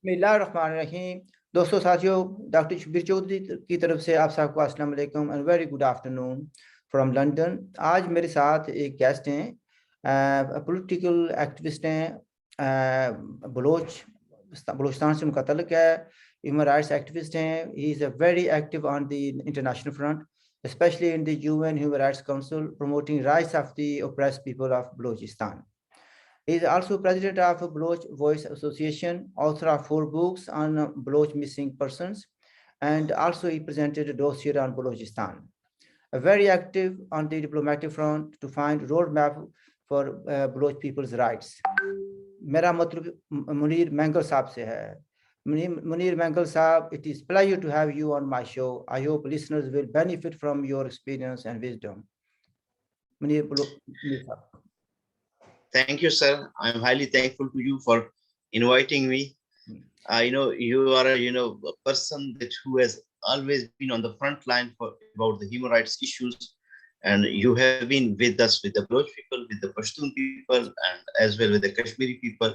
بسم اللہ الرحمن الرحیم. دوستو ساتھیو, ڈاکٹر شبیر چودھری کی طرف سے آپ سب کو السلام علیکم and very good afternoon from London. آج میرے ساتھ ایک گیسٹ ہیں, پولیٹیکل ایکٹیوسٹ ہیں, بلوچستان سے ان کا تعلق ہے, ہیومن رائٹس ایکٹیوسٹ ہیں. He is a very active on the international front, especially in the UN Human Rights Council, promoting rights of the oppressed people of Balochistan. He is also president of Baloch Voice Association, author of 4 books on Baloch missing persons, and also he presented a dossier on Balochistan. Very active on the diplomatic front to find roadmap for Baloch people's rights. میرا مطلب منیر مینگل صاحب سے ہے. Munir Mangal Saab, it is pleasure to have you on my show. I hope listeners will benefit from your experience and wisdom. Munir Saab. Thank you, sir. I'm highly thankful to you for inviting me. You are a person who has always been on the front line about the human rights issues, and you have been with us, with the Baloch people, with the Pashtun people, and as well with the Kashmiri people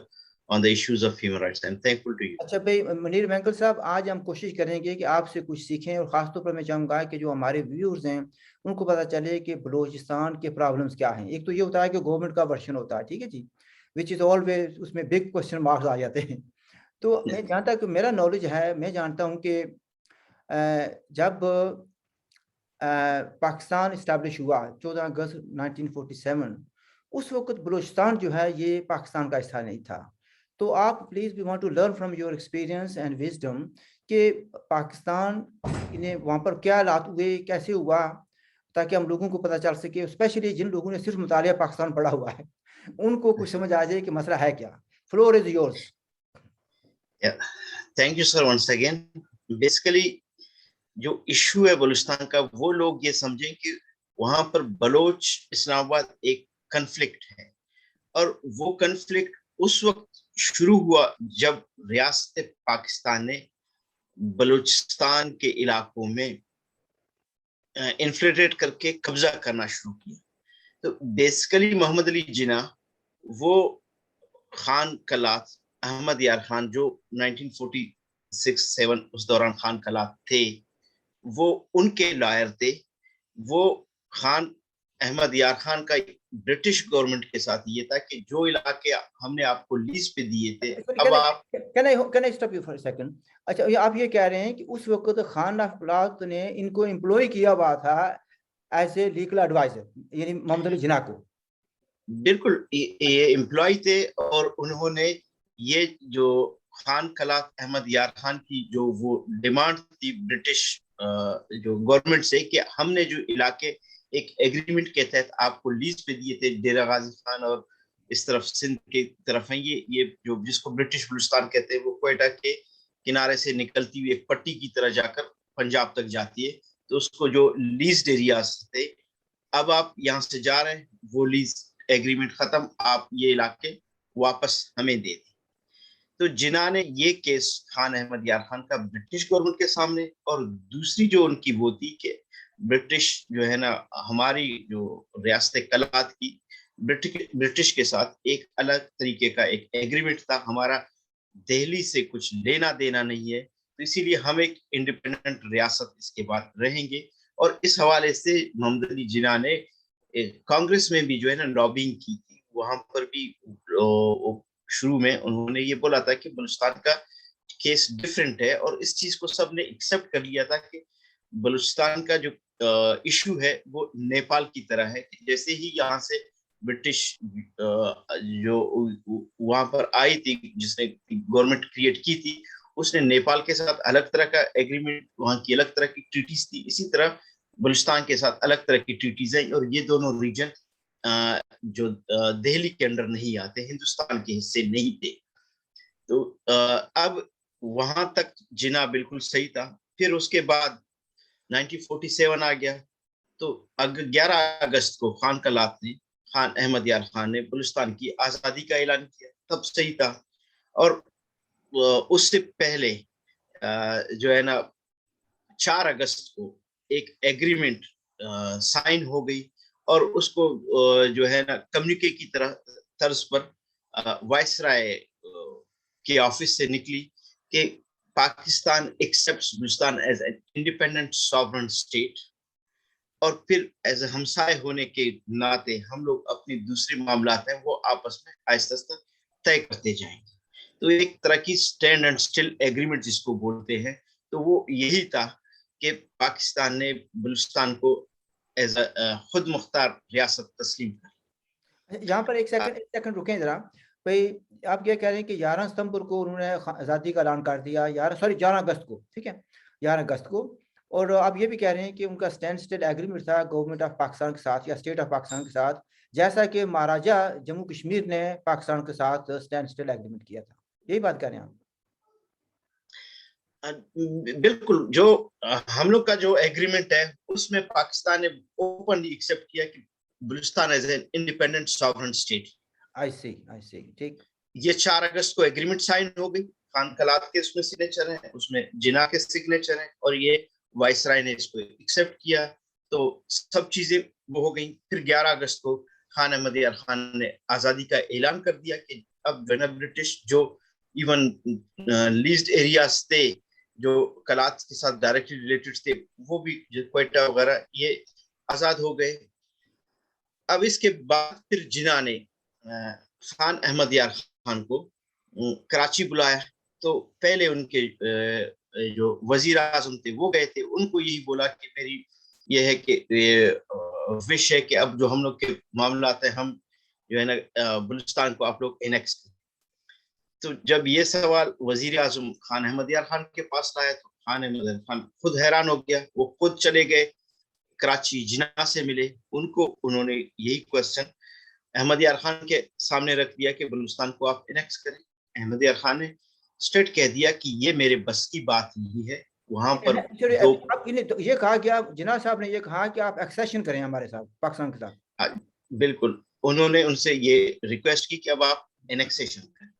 on the issues of human rights. I'm thankful to you. اچھا بھائی منیر مینگل صاحب, آج ہم کوشش کریں گے کہ آپ سے کچھ سیکھیں, اور خاص طور پر میں چاہوں گا کہ جو ہمارے ویورز ہیں ان کو پتہ چلے کہ بلوچستان کے پرابلمز کیا ہیں. ایک تو یہ ہوتا ہے کہ گورنمنٹ کا ورشن ہوتا ہے, ٹھیک ہے جی, وچ از آلویز, اس میں بگ کوشچن مارکس آ جاتے ہیں. تو میں جہاں تک میرا نالج ہے, میں جانتا ہوں کہ جب پاکستان اسٹیبلش ہوا 14 اگست 1947, اس وقت بلوچستان جو ہے یہ پاکستان کا حصہ نہیں تھا. تو آپ please we want to learn from your experience and wisdom کہ پاکستان نے وہاں پر کیا حالات ہوئے, کیسے ہوا, تاکہ ہم لوگوں کو پتہ چل سکے, اسپیشلی جن لوگوں نے صرف مطالعہ پاکستان پڑھا ہوا ہے ان کو کچھ سمجھ آ جائے کہ مسئلہ ہے کیا. Floor is yours. Thank you sir once again. Basically جو ایشو ہے بلوچستان کا, وہ لوگ یہ سمجھیں کہ وہاں پر بلوچ اسلام آباد ایک کنفلکٹ ہے, اور وہ کنفلکٹ اس وقت شروع ہوا جب ریاست پاکستان نے بلوچستان کے علاقوں میں انفلٹریٹ کر کے قبضہ کرنا شروع کیا. تو بیسیکلی محمد علی جناح وہ خان کلات, احمد یار خان جو 1946-7 اس دوران خان کلات تھے, وہ ان کے لائر تھے. وہ خان احمد یار خان کا برٹش گورنمنٹ کے ساتھ یہ تھا کہ جو علاقے ہم نے آپ کو لیز پہ دیے تھے, اب آپ Can I stop you for a second? اچھا, آپ یہ کہہ رہے ہیں کہ اس وقت خان آف کلات نے ان کو امپلوئی کیا ہوا تھا ایز اے لیگل ایڈوائزر, یعنی محمد علی جناح کو. بالکل یہ امپلائی تھے, اور انہوں نے یہ جو خان کلات احمد یار خان کی جو وہ ڈیمانڈ تھی برٹش جو گورنمنٹ سے کہ ہم نے جو علاقے ایک ایگریمنٹ کے تحت آپ کو لیز پہ دیے تھے, ڈیرہ غازی خان اور اس طرف سندھ کی طرف ہیں, یہ جو جس کو برٹش بلوچستان کہتے ہیں, وہ کوئٹہ کے کنارے سے نکلتی ہوئی ایک پٹی کی طرح جا کر پنجاب تک جاتی ہے. تو اس کو جو لیزڈ ایریاز تھے, اب آپ یہاں سے جا رہے ہیں, وہ لیز ایگریمنٹ ختم, آپ یہ علاقے واپس ہمیں دے دیں. تو جناح نے یہ کیس خان احمد یار خان کا برٹش گورنمنٹ کے سامنے, اور دوسری جو ان کی وہ تھی کہ برٹش جو ہے نا ہماری جو ریاست کلات کی برٹش کے ساتھ ایک الگ طریقے کا ایک ایگریمنٹ تھا, ہمارا دہلی سے کچھ لینا دینا نہیں ہے, تو اسی لیے ہم ایک انڈیپینڈنٹ ریاست اس کے بعد رہیں گے. اور اس حوالے سے محمد علی جناح نے کانگریس میں بھی جو ہے نا لابنگ کی تھی, وہاں پر بھی شروع میں انہوں نے یہ بولا تھا کہ بلوچستان کا کیس ڈیفرنٹ ہے, اور اس چیز کو سب نے ایکسپٹ کر لیا تھا کہ بلوچستان کا جو ایشو ہے وہ نیپال کی طرح ہے. جیسے ہی یہاں سے برٹش جو وہاں پر آئی تھی, جس نے گورنمنٹ کریٹ کی تھی, اس نے نیپال کے ساتھ الگ طرح کا ایگریمنٹ, وہاں کی الگ طرح کی ٹریٹیز تھی. اسی طرح بلوچستان کے ساتھ الگ طرح کی ٹریٹیز ہیں, اور یہ دونوں ریجن جو دہلی کے اندر نہیں آتے, ہندوستان کے حصے نہیں تھے. تو اب وہاں تک جناح بالکل صحیح تھا. پھر اس کے بعد 1947 آ گیا, تو 11 اگست کو خان کلات نے, خان احمد یار خان نے بلوچستان کی آزادی کا اعلان کیا, تب صحیح تھا. اور اس سے پہلے جو ہے نا 4 اگست کو ایک ایگریمنٹ سائن ہو گئی, اور اس کو جو ہے نا کمیونکے کی طرح طرز پر وائس رائے کے آفس سے نکلی کہ Pakistan accepts Balochistan as an independent sovereign state, اور پھر ایز اے ہمسائے ہونے کے ناطے ہم لوگ اپنی دوسری معاملات ہیں وہ آپس میں آہستہ آہستہ طے کرتے جائیں گے. تو ایک طرح کی اسٹینڈ اینڈ اسٹل ایگریمنٹ جس کو بولتے ہیں, تو وہ یہی تھا کہ پاکستان نے بلوچستان کو ایز اے خود مختار ریاست تسلیم کر. یہاں پر ایک سیکنڈ رکیں ذرا بھائی, آپ یہ کہہ رہے ہیں کہ 11 ستمبر کو انہوں نے آزادی کا اعلان کر دیا, 11 اگست کو, ٹھیک ہے 11 اگست کو, اور آپ یہ بھی کہہ رہے ہیں کہ ان کا اسٹینڈ اسٹل ایگریمنٹ تھا گورنمنٹ آف پاکستان کے ساتھ یا اسٹیٹ آف پاکستان کے ساتھ, جیسا کہ مہاراجہ جموں کشمیر نے پاکستان کے ساتھ اسٹینڈ اسٹل ایگریمنٹ کیا تھا, یہی بات کہہ رہے ہیں آپ؟ بالکل, جو ہم لوگ کا جو ایگریمنٹ ہے اس میں پاکستان نے اوپنلی ایکسپٹ کیا کہ Balochistan as an independent sovereign state. I see, ٹھیک. یہ 4 اگست کو ایگریمنٹ سائن ہو گئی, خان کلات کے اس میں سگنیچر ہیں, اس میں جناح کے سگنیچر ہیں, اور یہ وائسرائے نے اس کو ایکسپٹ کیا, تو سب چیزیں وہ ہو گئیں. پھر 11 اگست کو خان احمد یار خان نے آزادی کا اعلان کر دیا کہ اب جو ہے نا برٹش جو ایون لیزڈ ایریاز تھے جو کلات کے ساتھ ڈائریکٹلی ریلیٹڈ تھے وہ بھی کوئٹہ وغیرہ یہ آزاد ہو گئے. اب اس کے بعد پھر جناح نے خان احمد یار خان کو کراچی بلایا, تو پہلے ان کے جو وزیر اعظم تھے وہ گئے تھے, ان کو یہی بولا کہ میری یہ ہے کہ وش ہے کہ اب جو ہم لوگ کے معاملات ہیں ہم جو ہے نا بلوچستان کو آپ لوگ انیکس کریں. تو جب یہ سوال وزیر اعظم خان احمد یار خان کے پاس لایا تو خان احمد یار خان خود حیران ہو گیا, وہ خود چلے گئے کراچی, جناح سے ملے, ان کو انہوں نے یہی کوشچن احمد یار خان کے سامنے رکھ دیا کہ بلوچستان کو آپ انیکس کریں. احمد یار خان نے اسٹیٹ کہہ دیا کہ یہ میرے بس کی بات نہیں ہے. وہاں پر یہ کہا کہ آپ جناح صاحب نے یہ کہا کہ آپ ایکسیشن کریں ہمارے ساتھ پاکستان کے ساتھ. بالکل, انہوں نے ان سے یہ ریکویسٹ کی کہ اب آپ انیکسیشن کریں.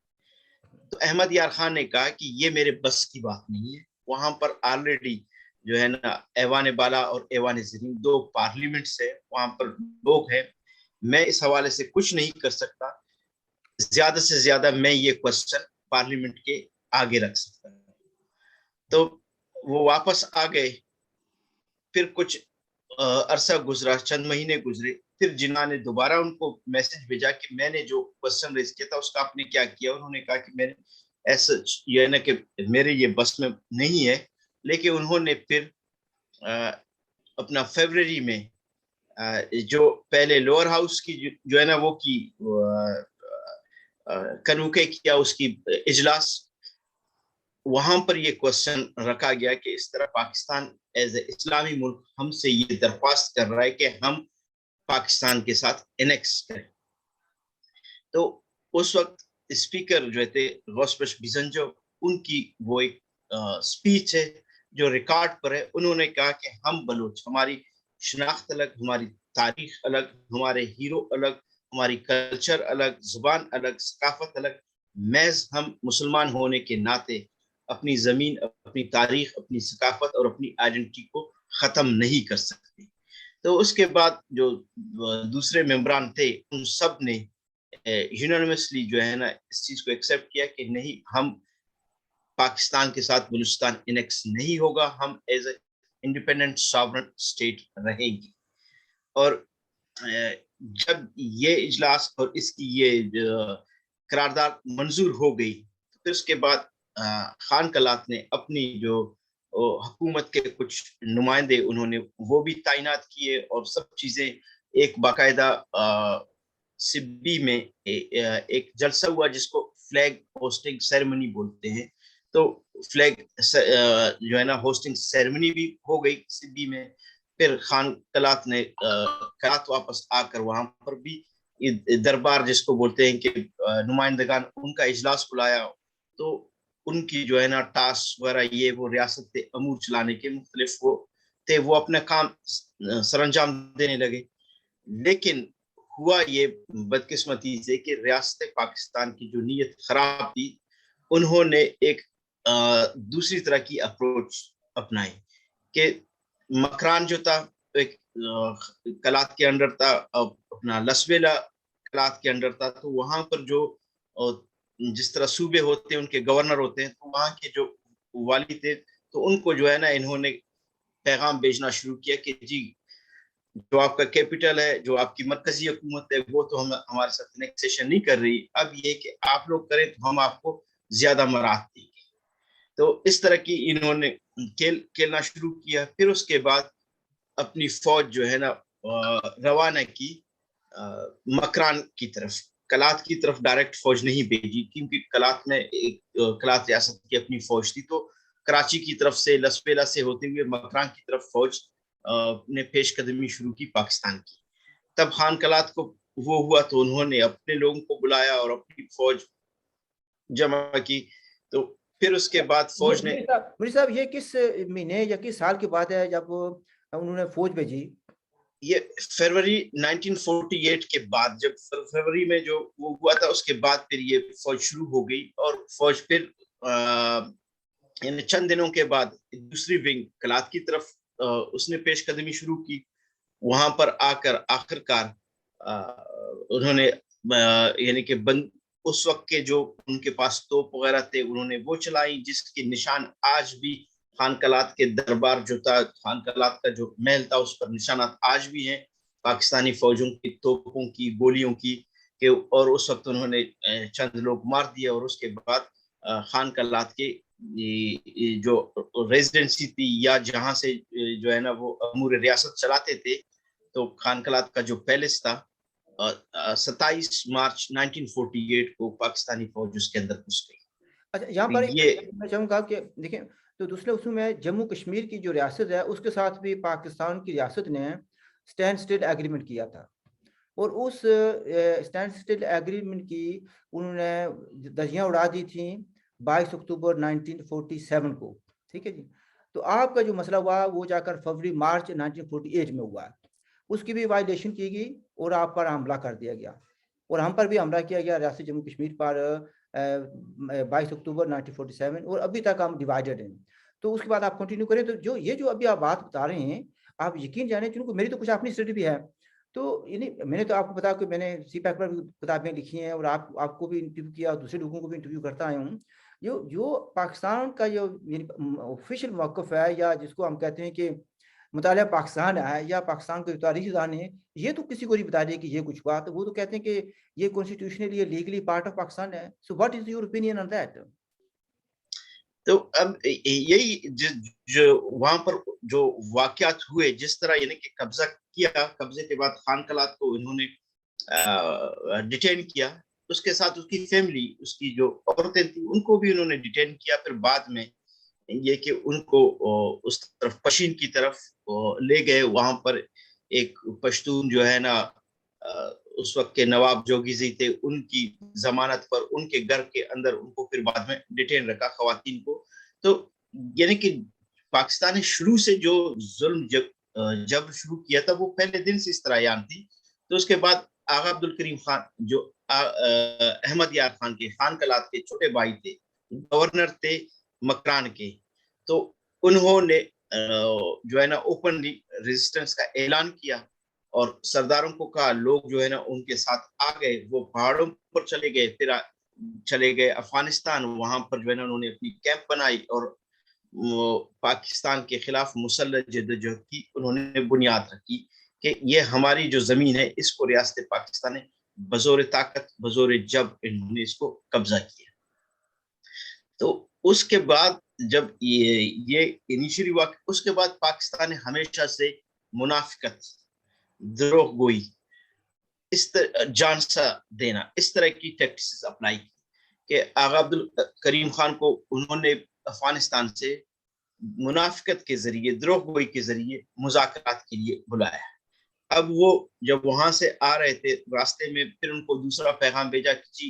تو احمد یار خان نے کہا کہ یہ میرے بس کی بات نہیں ہے. وہاں پر آلریڈی جو ہے نا ایوان بالا اور ایوان زمین 2 پارلیمنٹس ہے, وہاں پر لوگ ہیں, میں اس حوالے سے کچھ نہیں کر سکتا. زیادہ سے زیادہ میں یہ کوشچن پارلیمنٹ کے آگے رکھ سکتا ہوں. تو وہ واپس آ گئے. پھر کچھ عرصہ گزرا, چند مہینے گزرے, پھر جناح نے دوبارہ ان کو میسج بھیجا کہ میں نے جو کوشچن ریز کیا تھا اس کا آپ نے کیا کیا. انہوں نے کہا کہ میں نے ایسا یہ نا کہ میرے یہ بس میں نہیں ہے. لیکن انہوں نے پھر اپنا فیبرری میں جو پہلے لوور ہاؤس کی جو ہے نا وہ کی کنوکے کیا اس کی اجلاس, وہاں پر یہ کوشچن رکھا گیا کہ اس طرح پاکستان ایز اے اسلامی ملک ہم سے یہ درخواست کر رہا ہے کہ ہم پاکستان کے ساتھ انیکس کریں. تو اس وقت اسپیکر جو تھے غوث بیزنجو, ان کی وہ ایک سپیچ ہے جو ریکارڈ پر ہے. انہوں نے کہا کہ ہم بلوچ, ہماری شناخت الگ, ہماری تاریخ الگ, ہمارے ہیرو الگ, ہماری کلچر الگ, زبان الگ, ثقافت الگ, محض ہم مسلمان ہونے کے ناطے اپنی زمین, اپنی تاریخ, اپنی ثقافت اور اپنی آئیڈینٹی کو ختم نہیں کر سکتے. تو اس کے بعد جو دوسرے ممبران تھے ان سب نے یونانیمسلی جو ہے نا اس چیز کو ایکسپٹ کیا کہ نہیں, ہم پاکستان کے ساتھ بلوچستان انیکس نہیں ہوگا, ہم as a independent sovereign state رہیں گی. اور جب یہ اجلاس اور اس کی یہ قرارداد منظور ہو گئی, پھر اس کے بعد خان کلات نے اپنی جو حکومت کے کچھ نمائندے انہوں نے وہ بھی تعینات کیے, اور سب چیزیں ایک باقاعدہ سبی میں ایک جلسہ ہوا جس کو فلیگ ہوسٹنگ سیریمنی بولتے ہیں. تو فلیگ جو ہے نا ہوسٹنگ سیریمنی بھی ہو گئی سبی میں. پھر خان کلات نے کلات واپس آ کر وہاں پر بھی دربار جس کو بولتے ہیں کہ نمائندگان, ان کا اجلاس بلایا. تو ان کی جو ہے نا ٹاسک وغیرہ یہ وہ ریاست امور چلانے کے مختلف وہ تھے, وہ اپنا کام سر انجام دینے لگے. لیکن ہوا یہ بدقسمتی سے کہ ریاست پاکستان کی جو نیت خراب تھی, انہوں نے ایک دوسری طرح کی اپروچ اپنائی کہ مکران جو تھا ایک کلات کے انڈر تھا, اپنا لسویلا کلات کے انڈر تھا. تو وہاں پر جو جس طرح صوبے ہوتے ہیں ان کے گورنر ہوتے ہیں, تو وہاں کے جو والی تھے تو ان کو جو ہے نا انہوں نے پیغام بھیجنا شروع کیا کہ جی جو آپ کا کیپٹل ہے, جو آپ کی مرکزی حکومت ہے, وہ تو ہمارے ساتھ انیکسیشن نہیں کر رہی, اب یہ کہ آپ لوگ کریں تو ہم آپ کو زیادہ مراحت دیں گے. تو اس طرح کی انہوں نے کھیلنا شروع کیا. پھر اس کے بعد اپنی فوج جو ہے نا روانہ کی مکران کی طرف. کلات کی طرف ڈائریکٹ فوج نہیں بھیجی کیونکہ کلات میں ایک کلات ریاست کی اپنی فوج تھی, تو کراچی کی طرف سے لسپیلا سے ہوتے ہوئے مکران کی طرف فوج نے پیش قدمی شروع کی پاکستان کی. تب خان کلات کو وہ ہوا تو انہوں نے اپنے لوگوں کو بلایا اور اپنی فوج جمع کی. تو پھر اس کے بعد فوج نے مجھے صاحب یہ کس مہینے یا کس سال کی بات ہے جب انہوں نے فوج بھیجی؟ یہ فروری 1948 کے بعد, جب فروری میں جو وہ ہوا تھا اس کے بعد پھر یہ فوج شروع ہو گئی. اور فوج پھر چند دنوں کے بعد دوسری ونگ کلات کی طرف اس نے پیش قدمی شروع کی. وہاں پر آ کر آخرکار انہوں نے یعنی کہ اس وقت کے جو ان کے پاس توپ وغیرہ تھے انہوں نے وہ چلائی, جس کے نشان آج بھی خان کلات کے دربار جو تھا, خان کلات کا جو محل تھا, اس پر نشانات آج بھی ہیں پاکستانی فوجوں کی توپوں کی, گولیوں کی, کہ اور اس وقت انہوں نے چند لوگ مار دیا. اور اس کے بعد خان کلات کے جو ریزیڈنسی تھی یا جہاں سے جو ہے نا وہ امور ریاست چلاتے تھے, تو خان کلات کا جو پیلس تھا 27 مارچ 1948 کو پاکستانی فوج اس کے اندر گھس گئی. اچھا, یہاں پر میں چاہوں گا کہ دیکھیں تو دوسرے اصول میں جموں کشمیر کی جو ریاست ہے اس کے ساتھ بھی پاکستان کی ریاست نے اسٹینڈ اسٹل ایگریمنٹ کیا تھا, اور اس اسٹینڈ اسٹل ایگریمنٹ کی انہوں نے دھجیاں اڑا دی تھیں 22 اکتوبر 1947 کو. ٹھیک ہے جی. تو آپ کا جو مسئلہ ہوا وہ جا کر فروری مارچ 1948 میں ہوا, اس کی بھی وائلیشن کی گئی اور آپ پر حملہ کر دیا گیا, اور ہم پر بھی حملہ کیا گیا ریاست جموں کشمیر پر 22 اکتوبر 1947, اور ابھی تک ہم ڈیوائیڈڈ ہیں. تو اس کے بعد آپ کنٹینیو کریں. تو جو ابھی آپ بات بتا رہے ہیں, آپ یقین جانیں چونکہ میری تو کچھ اپنی اسٹڈی بھی ہے, تو یعنی میں نے تو آپ کو بتا کہ میں نے سی پیک پر بھی کتابیں لکھی ہیں اور آپ کو بھی انٹرویو کیا, دوسرے لوگوں کو بھی انٹرویو کرتا آیا ہوں. جو پاکستان کا جو آفیشیل موقف ہے, یا جس کو ہم کہتے ہیں کہ مطالعہ پاکستان ہے یا پاکستان کے تاریخی دان ہے, یہ تو کسی کو نہیں بتا دیا کہ یہ کچھ ہوا. تو وہ تو کہتے ہیں کہ یہ constitutionally legally part of Pakistan ہے. So what is your opinion on that? تو اب یہی جو وہاں پر جو واقعات ہوئے, جس طرح یعنی کہ قبضہ کیا, قبضے کے بعد خان کلات کو انہوں نے ڈیٹین کیا, اس کے ساتھ اس کی فیملی, اس کی جو عورتیں تھیں ان کو بھی انہوں نے ڈیٹین کیا. پھر بعد میں یہ کہ ان کو اس طرف پشین کی طرف لے گئے. وہاں پر ایک پشتون جو ہے نا اس وقت کے نواب جوگیزی تھے, ان کی ضمانت پر ان کے گھر کے اندر ان کو پھر بعد میں ڈیٹین رکھا خواتین کو. تو یعنی کہ پاکستان نے شروع سے جو ظلم جب شروع کیا تھا وہ پہلے دن سے اس طرح یان تھی. تو اس کے بعد آغا عبدالکریم خان جو احمد یار خان کے, خان کلات کے چھوٹے بھائی تھے, گورنر تھے مکران کے, تو انہوں نے جو ہے نا اوپنلی ریزسٹنس کا اعلان کیا اور سرداروں کو کہا, لوگ جو ہے نا ان کے ساتھ آ گئے, وہ پہاڑوں پر چلے گئے, پھر چلے گئے افغانستان. وہاں پر جو ہے نا انہوں نے اپنی کیمپ بنائی اور پاکستان کے خلاف مسلح جدوجہد کی انہوں نے بنیاد رکھی کہ یہ ہماری جو زمین ہے اس کو ریاست پاکستان نے بزور طاقت بزور جب انہوں نے اس کو قبضہ کیا. تو اس کے بعد جب یہ انیشلی واقع, اس کے بعد پاکستان نے ہمیشہ سے منافقت, دروغ گوئی, اس طرح جان سا دینا, اس طرح کی ٹیکٹکس اپنائی کہ آغا عبدالکریم خان کو انہوں نے افغانستان سے منافقت کے ذریعے, دروغ گوئی کے ذریعے مذاکرات کے لیے بلایا. اب وہ جب وہاں سے آ رہے تھے راستے میں پھر ان کو دوسرا پیغام بھیجا کہ جی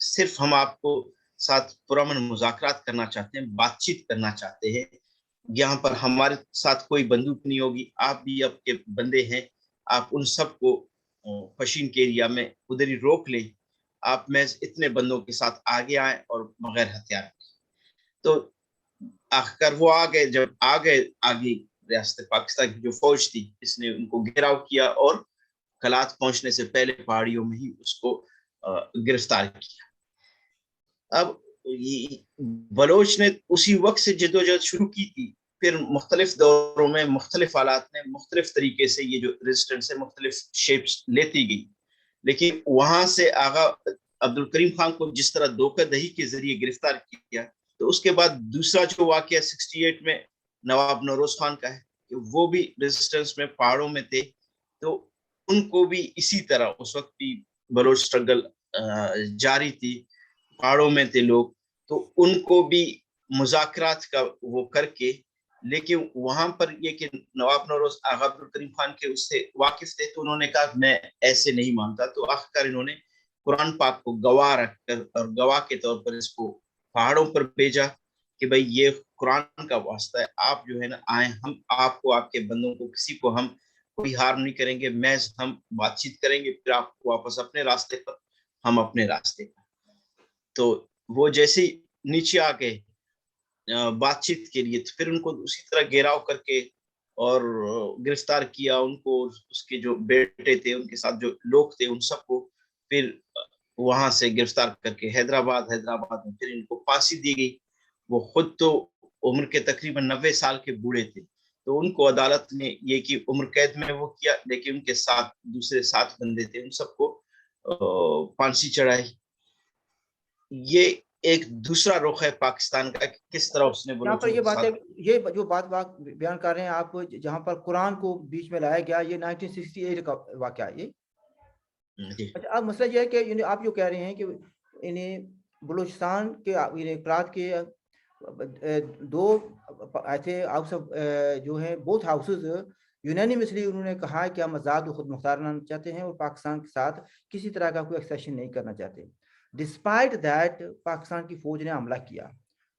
صرف ہم آپ کو ساتھ پرامن مذاکرات کرنا چاہتے ہیں, بات چیت کرنا چاہتے ہیں, یہاں پر ہمارے ساتھ کوئی بندوق نہیں ہوگی, آپ بھی آپ کے بندے ہیں, آپ ان سب کو پشین کے ایریا میں ادھر ہی روک لیں, آپ محض اتنے بندوں کے ساتھ آگے آئیں اور بغیر ہتھیار. تو آخر وہ آ گئے. جب آ گئے آگے ریاست پاکستان کی جو فوج تھی اس نے ان کو گھیراؤ کیا اور کلات پہنچنے سے پہلے پہاڑیوں میں ہی اس کو گرفتار کیا. اب بلوچ نے اسی وقت سے جدوجہد شروع کی تھی، پھر مختلف دوروں میں مختلف حالات میں مختلف طریقے سے یہ جو ریزسٹنس ہے مختلف شیپس لیتی گئی، لیکن وہاں سے آغا عبد الکریم خان کو جس طرح دھوکہ دہی کے ذریعے گرفتار کیا، تو اس کے بعد دوسرا جو واقعہ 68 میں نواب نوروز خان کا ہے کہ وہ بھی ریزسٹنس میں پہاڑوں میں تھے، تو ان کو بھی اسی طرح اس وقت بھی بلوچ اسٹرگل جاری تھی، پہاڑوں میں تھے لوگ، تو ان کو بھی مذاکرات کا وہ کر کے، لیکن وہاں پر یہ کہ نواب نوروز آغا عبد الکریم خان کے اس سے واقف تھے، تو انہوں نے کہا میں ایسے نہیں مانتا، تو آخر انہوں نے قرآن پاک کو گواہ رکھ کر اور گواہ کے طور پر اس کو پہاڑوں پر بھیجا کہ بھئی یہ قرآن کا واسطہ ہے، آپ جو ہے نا آئیں، ہم آپ کو آپ کے بندوں کو کسی کو ہم کوئی ہارم نہیں کریں گے، محض ہم بات چیت کریں گے، پھر آپ کو واپس اپنے راستے پر، ہم اپنے راستے پر۔ تو وہ جیسے نیچے آ گئے بات چیت کے لیے، تو پھر ان کو اسی طرح گھیراؤ کر کے اور گرفتار کیا، ان کو اس کے جو بیٹے تھے ان کے ساتھ جو لوگ تھے ان سب کو پھر وہاں سے گرفتار کر کے حیدرآباد میں پھر ان کو پھانسی دی گئی۔ وہ خود تو عمر کے تقریباً 90 سال کے بوڑھے تھے، تو ان کو عدالت نے یہ کہ عمر قید میں وہ کیا، لیکن ان کے ساتھ دوسرے 7 بندے تھے ان سب کو پھانسی چڑھائی۔ یہ ایک دوسرا رخ ہے پاکستان کا کہ کس طرح اس نے یہاں پر بلوچوں یہ کے بات ہے، ساتھ یہ جو بات بیان کر رہے ہیں آپ، جہاں پر قرآن کو بیچ میں لایا گیا، یہ 1968 کا واقعہ ہے یہ۔ جی اچھا، اب مسئلہ یہ ہے کہ آپ جو کہہ رہے ہیں کہ بلوچستان کے افراد کے دو ایسے ہاؤس جو ہیں بوتھ ہاؤسز یونینیمسلی انہوں نے کہا ہے کہ ہم آزاد و خود مختار رہنا چاہتے ہیں اور پاکستان کے ساتھ کسی طرح کا کوئی ایکسیشن نہیں کرنا چاہتے۔ ڈسپائٹ دیٹ پاکستان کی فوج نے حملہ کیا،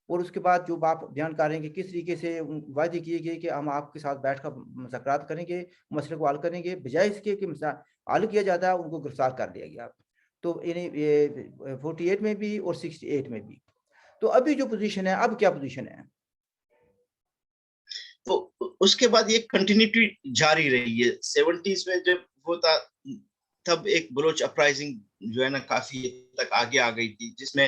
اور اس کے بعد جو آپ بیان کر رہے ہیں کہ کس طریقے سے وعدے کیے گئے کہ ہم آپ کے ساتھ بیٹھ کر مذاکرات کریں گے، مسئلے کو حل کریں گے، بجائے اس کے کہ حل کیا جاتا ہے ان کو گرفتار کر لیا گیا۔ تو 48 میں بھی اور 68 میں بھی۔ تو ابھی جو پوزیشن ہے، اب کیا پوزیشن ہے؟ تو اس کے بعد یہ کنٹینیوٹی جاری رہی ہے۔ 70s میں جب وہ تھا تب ایک بلوچ اپرائزنگ جو ہے نا کافی تک آگے آ گئی تھی، جس میں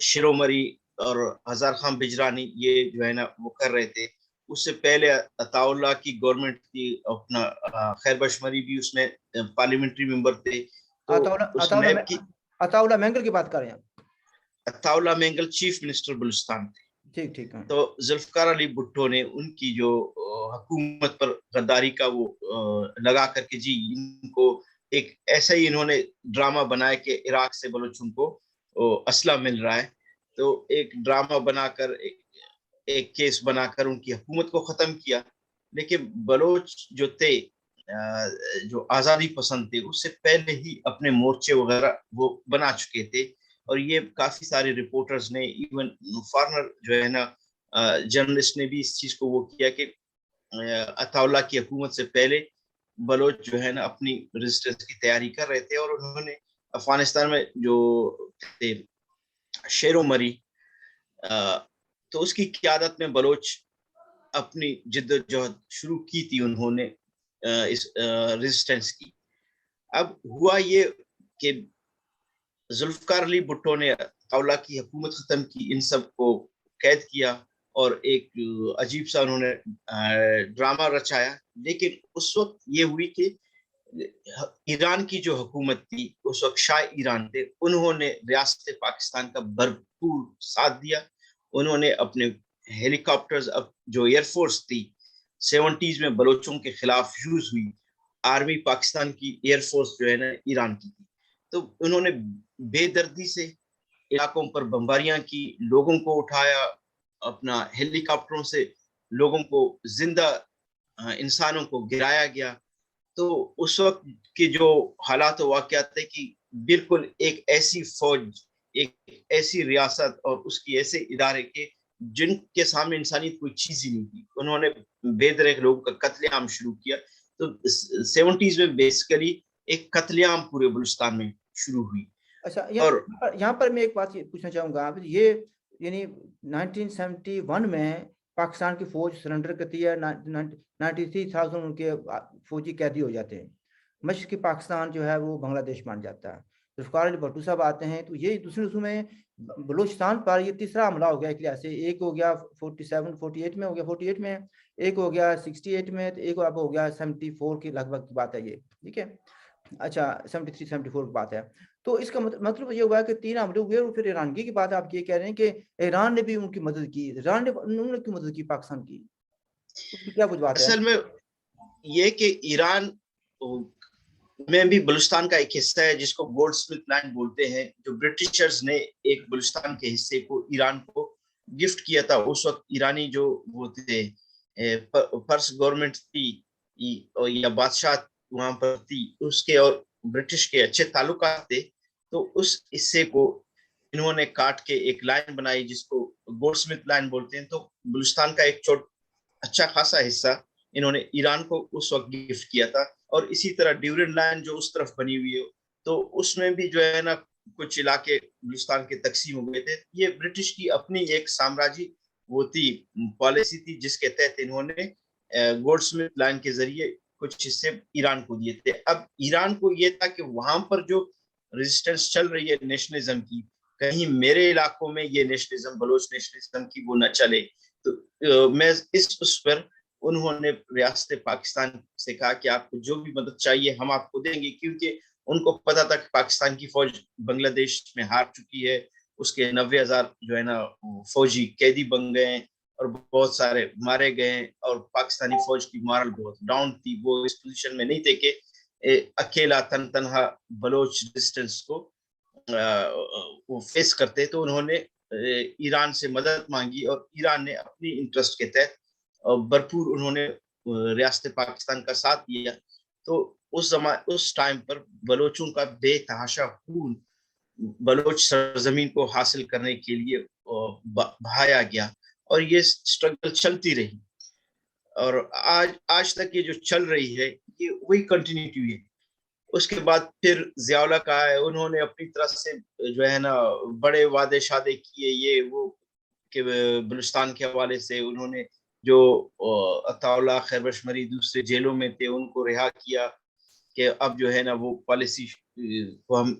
شیرومری اور ہزار خان بجرانی یہ جو ہے نا وہ کر رہے تھے۔ اس سے پہلے عطا اللہ کی گورنمنٹ تھی، اپنا خیر بشمری بھی اس میں پارلیمنٹری ممبر تھے، تو اس نیب کی عطا اللہ مینگل کی بات کر رہے ہیں؟ عطا اللہ مینگل چیف منسٹر بلوچستان تھے۔ ٹھیک ٹھیک ہے۔ تو ذوالفقار علی بھٹو نے ان کی جو حکومت پر غداری کا وہ لگا کر کے جی ان کو ایک ایسا ہی انہوں نے ڈرامہ بنایا کہ عراق سے بلوچوں کو اسلحہ مل رہا ہے، تو ایک ڈرامہ بنا کر ایک کیس بنا کر ان کی حکومت کو ختم کیا۔ لیکن بلوچ جو تھے جو آزادی پسند تھے، اس سے پہلے ہی اپنے مورچے وغیرہ وہ بنا چکے تھے، اور یہ کافی سارے رپورٹرز نے، ایون فارنر جو ہے نا جرنلسٹ نے بھی اس چیز کو وہ کیا کہ عطا اللہ کی حکومت سے پہلے بلوچ جو ہے نا اپنی ریزسٹنس کی تیاری کر رہے تھے، اور انہوں نے افغانستان میں جو تھے شیرو مری، تو اس کی قیادت میں بلوچ اپنی جد و جہد شروع کی تھی انہوں نے اس ریزسٹنس کی۔ اب ہوا یہ کہ ذوالفقار علی بھٹو نے عطا کی حکومت ختم کی، ان سب کو قید کیا اور ایک عجیب سا انہوں نے ڈرامہ رچایا۔ لیکن اس وقت یہ ہوئی کہ ایران کی جو حکومت تھی اس وقت شاہ ایران تھے، انہوں نے ریاست پاکستان کا بھرپور ساتھ دیا۔ انہوں نے اپنے ہیلی کاپٹرز، اب جو ایئر فورس تھی 70s میں بلوچوں کے خلاف یوز ہوئی، آرمی پاکستان کی ایئر فورس جو ہے نا ایران کی تھی، تو انہوں نے بے دردی سے علاقوں پر بمباریاں کی، لوگوں کو اٹھایا، اپنا ہیلی کاپٹروں سے لوگوں کو زندہ انسانوں کو گرایا گیا۔ تو اس وقت کے جو حالات و واقعات تھے کہ بالکل ایک ایسی فوج، ایک ایسی ریاست اور اس کی ایسے ادارے کے جن کے سامنے انسانیت کوئی چیز ہی نہیں تھی، انہوں نے بے درک لوگوں کا قتل عام شروع کیا۔ تو 70s میں بیسیکلی ایک قتل عام پورے بلوچستان میں شروع ہوئی۔ اچھا، اور یہاں پر میں ایک بات پوچھنا چاہوں گا، یہ یعنی 1971 میں پاکستان کی فوج سرنڈر کرتی ہے، 93,000 ان کے فوجی قیدی ہو جاتے ہیں، مشرقی پاکستان جو ہے وہ بنگلہ دیش مان جاتا ہے، ذوالفقار علی بھٹو صاحب آتے ہیں، تو یہ دوسرے رسوم میں بلوچستان پر یہ تیسرا حملہ ہو گیا ایک لحاظ سے. ایک ہو گیا 48 میں ہو گیا, 48 میں ایک ہو گیا 68 میں, تو ایک اب ہو گیا 74 کے لگ بھگ کی بات ہے یہ, ٹھیک ہے. اچھا 73 74 کی بات ہے. تو اس کا مطلب یہ ہوا کہ 3 حملے ہوئے. اور پھر ایرانگی کی بات آپ یہ کہہ رہے ہیں کہ ایران نے بھی ان کی مدد کی. ایران نے انہوں نے کیوں مدد کی پاکستان کی, اس کی کیا کچھ بات ہے؟ اصل میں یہ کہ ایران میں بھی بلوچستان کا ایک حصہ ہے جس کو گولڈ سمتھ لینڈ بولتے ہیں, جو برٹشرز نے ایک بلوچستان کے حصے کو ایران کو گفٹ کیا تھا. اس وقت ایرانی جو وہ تھے فرسٹ گورنمنٹ تھی یا بادشاہ وہاں پر تھی, اس کے اور برٹش کے اچھے تعلقات تھے. تو اس حصے کو انہوں نے کاٹ کے ایک لائن بنائی جس کو گولڈ سمتھ لائن بولتے ہیں. تو بلوچستان کا ایک اچھا خاصا حصہ انہوں نے ایران کو اس وقت گفٹ کیا تھا. اور اسی طرح ڈیورن لائن جو اس طرف بنی ہوئی ہے, تو اس میں بھی جو ہے نا کچھ علاقے بلوچستان کے تقسیم ہو گئے تھے. یہ برٹش کی اپنی ایک سامراجی وہ تھی, پالیسی تھی, جس کے تحت انہوں نے گولڈ سمتھ لائن کے ذریعے کچھ حصے ایران کو دیے تھے. اب ایران کو یہ تھا کہ وہاں پر جو ریزسٹنس چل رہی ہے نیشنلزم کی, کہیں میرے علاقوں میں یہ نیشنلزم بلوچ نیشنلزم کی وہ نہ چلے. تو میں اس پر انہوں نے ریاست پاکستان سے کہا کہ آپ کو جو بھی مدد چاہیے ہم آپ کو دیں گے, کیونکہ ان کو پتا تھا کہ پاکستان کی فوج بنگلہ دیش میں ہار چکی ہے. اس کے 90,000 جو ہے نا فوجی قیدی بن گئے ہیں اور بہت سارے مارے گئے ہیں, اور پاکستانی فوج کی مارل بہت ڈاؤن تھی. وہ اس پوزیشن میں نہیں تھے کہ اکیلا تنہا بلوچ ریزسٹنس کو وہ فیس کرتے. تو انہوں نے ایران سے مدد مانگی, اور ایران نے اپنی انٹرسٹ کے تحت بھرپور انہوں نے ریاست پاکستان کا ساتھ دیا. تو اس ٹائم پر بلوچوں کا بے تحاشا خون بلوچ سرزمین کو حاصل کرنے کے لیے بہایا گیا, اور یہ سٹرگل چلتی رہی. اور آج تک یہ جو چل رہی ہے یہ وہی کنٹینیوٹی ہے. اس کے بعد پھر ضیاء اللہ کا ہے, انہوں نے اپنی طرف سے جو ہے نا بڑے وعدے شادے کیے, یہ وہ کہ بلوچستان کے حوالے سے انہوں نے جو عطا اللہ خیر بشمری دوسرے جیلوں میں تھے ان کو رہا کیا, کہ اب جو ہے نا وہ پالیسی کو ہم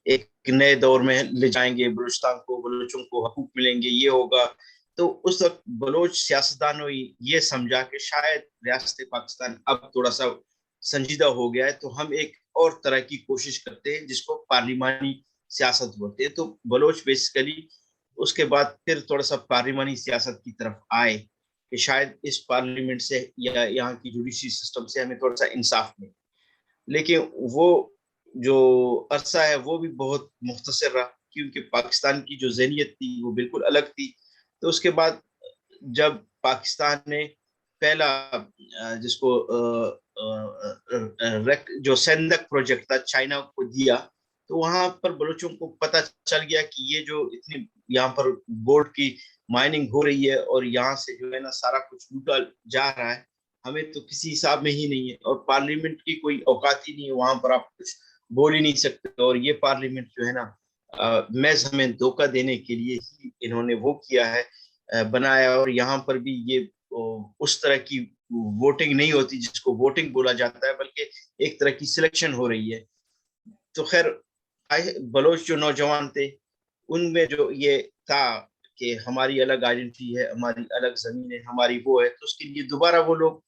ایک نئے دور میں لے جائیں گے, بلوچستان کو بلوچوں کو حقوق ملیں گے, یہ ہوگا. تو اس وقت بلوچ سیاستدانوں یہ سمجھا کہ شاید ریاست پاکستان اب تھوڑا سا سنجیدہ ہو گیا ہے, تو ہم ایک اور طرح کی کوشش کرتے ہیں جس کو پارلیمانی سیاست بولتے ہیں. تو بلوچ بیسیکلی اس کے بعد پھر تھوڑا سا پارلیمانی سیاست کی طرف آئے کہ شاید اس پارلیمنٹ سے یا یہاں کی جوڈیشری سسٹم سے ہمیں تھوڑا سا انصاف ملے. لیکن وہ جو عرصہ ہے وہ بھی بہت مختصر رہا, کیونکہ پاکستان کی جو ذہنیت تھی وہ بالکل الگ تھی. تو اس کے بعد جب پاکستان نے پہلا جس کو جو سندک پروجیکٹ تھا چائنا کو دیا, تو وہاں پر بلوچوں کو پتہ چل گیا کہ یہ جو اتنی یہاں پر گولڈ کی مائننگ ہو رہی ہے اور یہاں سے جو ہے نا سارا کچھ لوٹا جا رہا ہے, ہمیں تو کسی حساب میں ہی نہیں ہے, اور پارلیمنٹ کی کوئی اوقات ہی نہیں ہے, وہاں پر آپ کچھ بول ہی نہیں سکتے. اور یہ پارلیمنٹ جو ہے نا محض ہمیں دھوکہ دینے کے لیے ہی انہوں نے وہ کیا ہے, بنایا. اور یہاں پر بھی یہ اس طرح کی ووٹنگ نہیں ہوتی جس کو ووٹنگ بولا جاتا ہے, بلکہ ایک طرح کی سلیکشن ہو رہی ہے. تو خیر بلوچ جو نوجوان تھے ان میں جو یہ تھا کہ ہماری الگ آئیڈینٹی ہے, ہماری الگ زمین ہے, ہماری وہ ہے, تو اس کے لیے دوبارہ وہ لوگ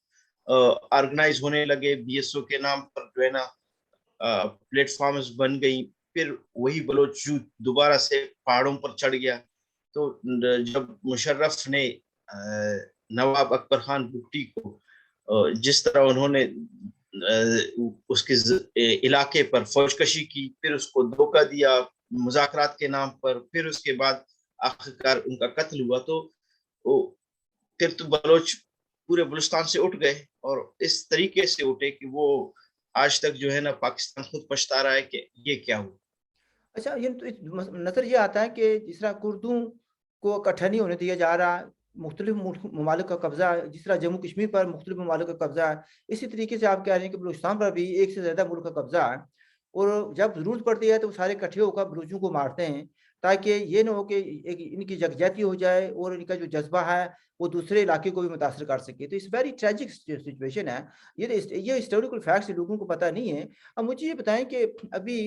آرگنائز ہونے لگے. بی ایس او کے نام پر جو ہے نا پلیٹ فارمز بن گئی. پھر وہی بلوچ یوتھ دوبارہ سے پہاڑوں پر چڑھ گیا. تو جب مشرف نے نواب اکبر خان بگٹی کو جس طرح انہوں نے اس کے علاقے پر فوج کشی کی, پھر اس کو دھوکہ دیا مذاکرات کے نام پر, پھر اس کے بعد آخرکار ان کا قتل ہوا, تو پھر تو بلوچ پورے بلوچستان سے اٹھ گئے, اور اس طریقے سے اٹھے کہ وہ آج تک جو ہے نا پاکستان خود پچھتا رہا ہے کہ یہ کیا ہوا. اچھا, یہ تو نظر یہ آتا ہے کہ جس طرح کردوں کو اکٹھا نہیں ہونے دیا جا رہا, مختلف ممالک کا قبضہ ہے, جس طرح جموں کشمیر پر مختلف ممالک کا قبضہ ہے, اسی طریقے سے آپ کہہ رہے ہیں کہ بلوچستان پر بھی ایک سے زیادہ ملک کا قبضہ ہے, اور جب ضرورت پڑتی ہے تو سارے اکٹھے ہو کر بلوچوں کو مارتے ہیں, تاکہ یہ نہ ہو کہ ان کی یکجہتی ہو جائے اور ان کا جو جذبہ ہے وہ دوسرے علاقے کو بھی متاثر کر سکے. تو اس ویری ٹریجک سچویشن ہے, یہ ہسٹوریکل فیکٹس لوگوں کو پتہ نہیں ہے. اب مجھے یہ بتائیں کہ ابھی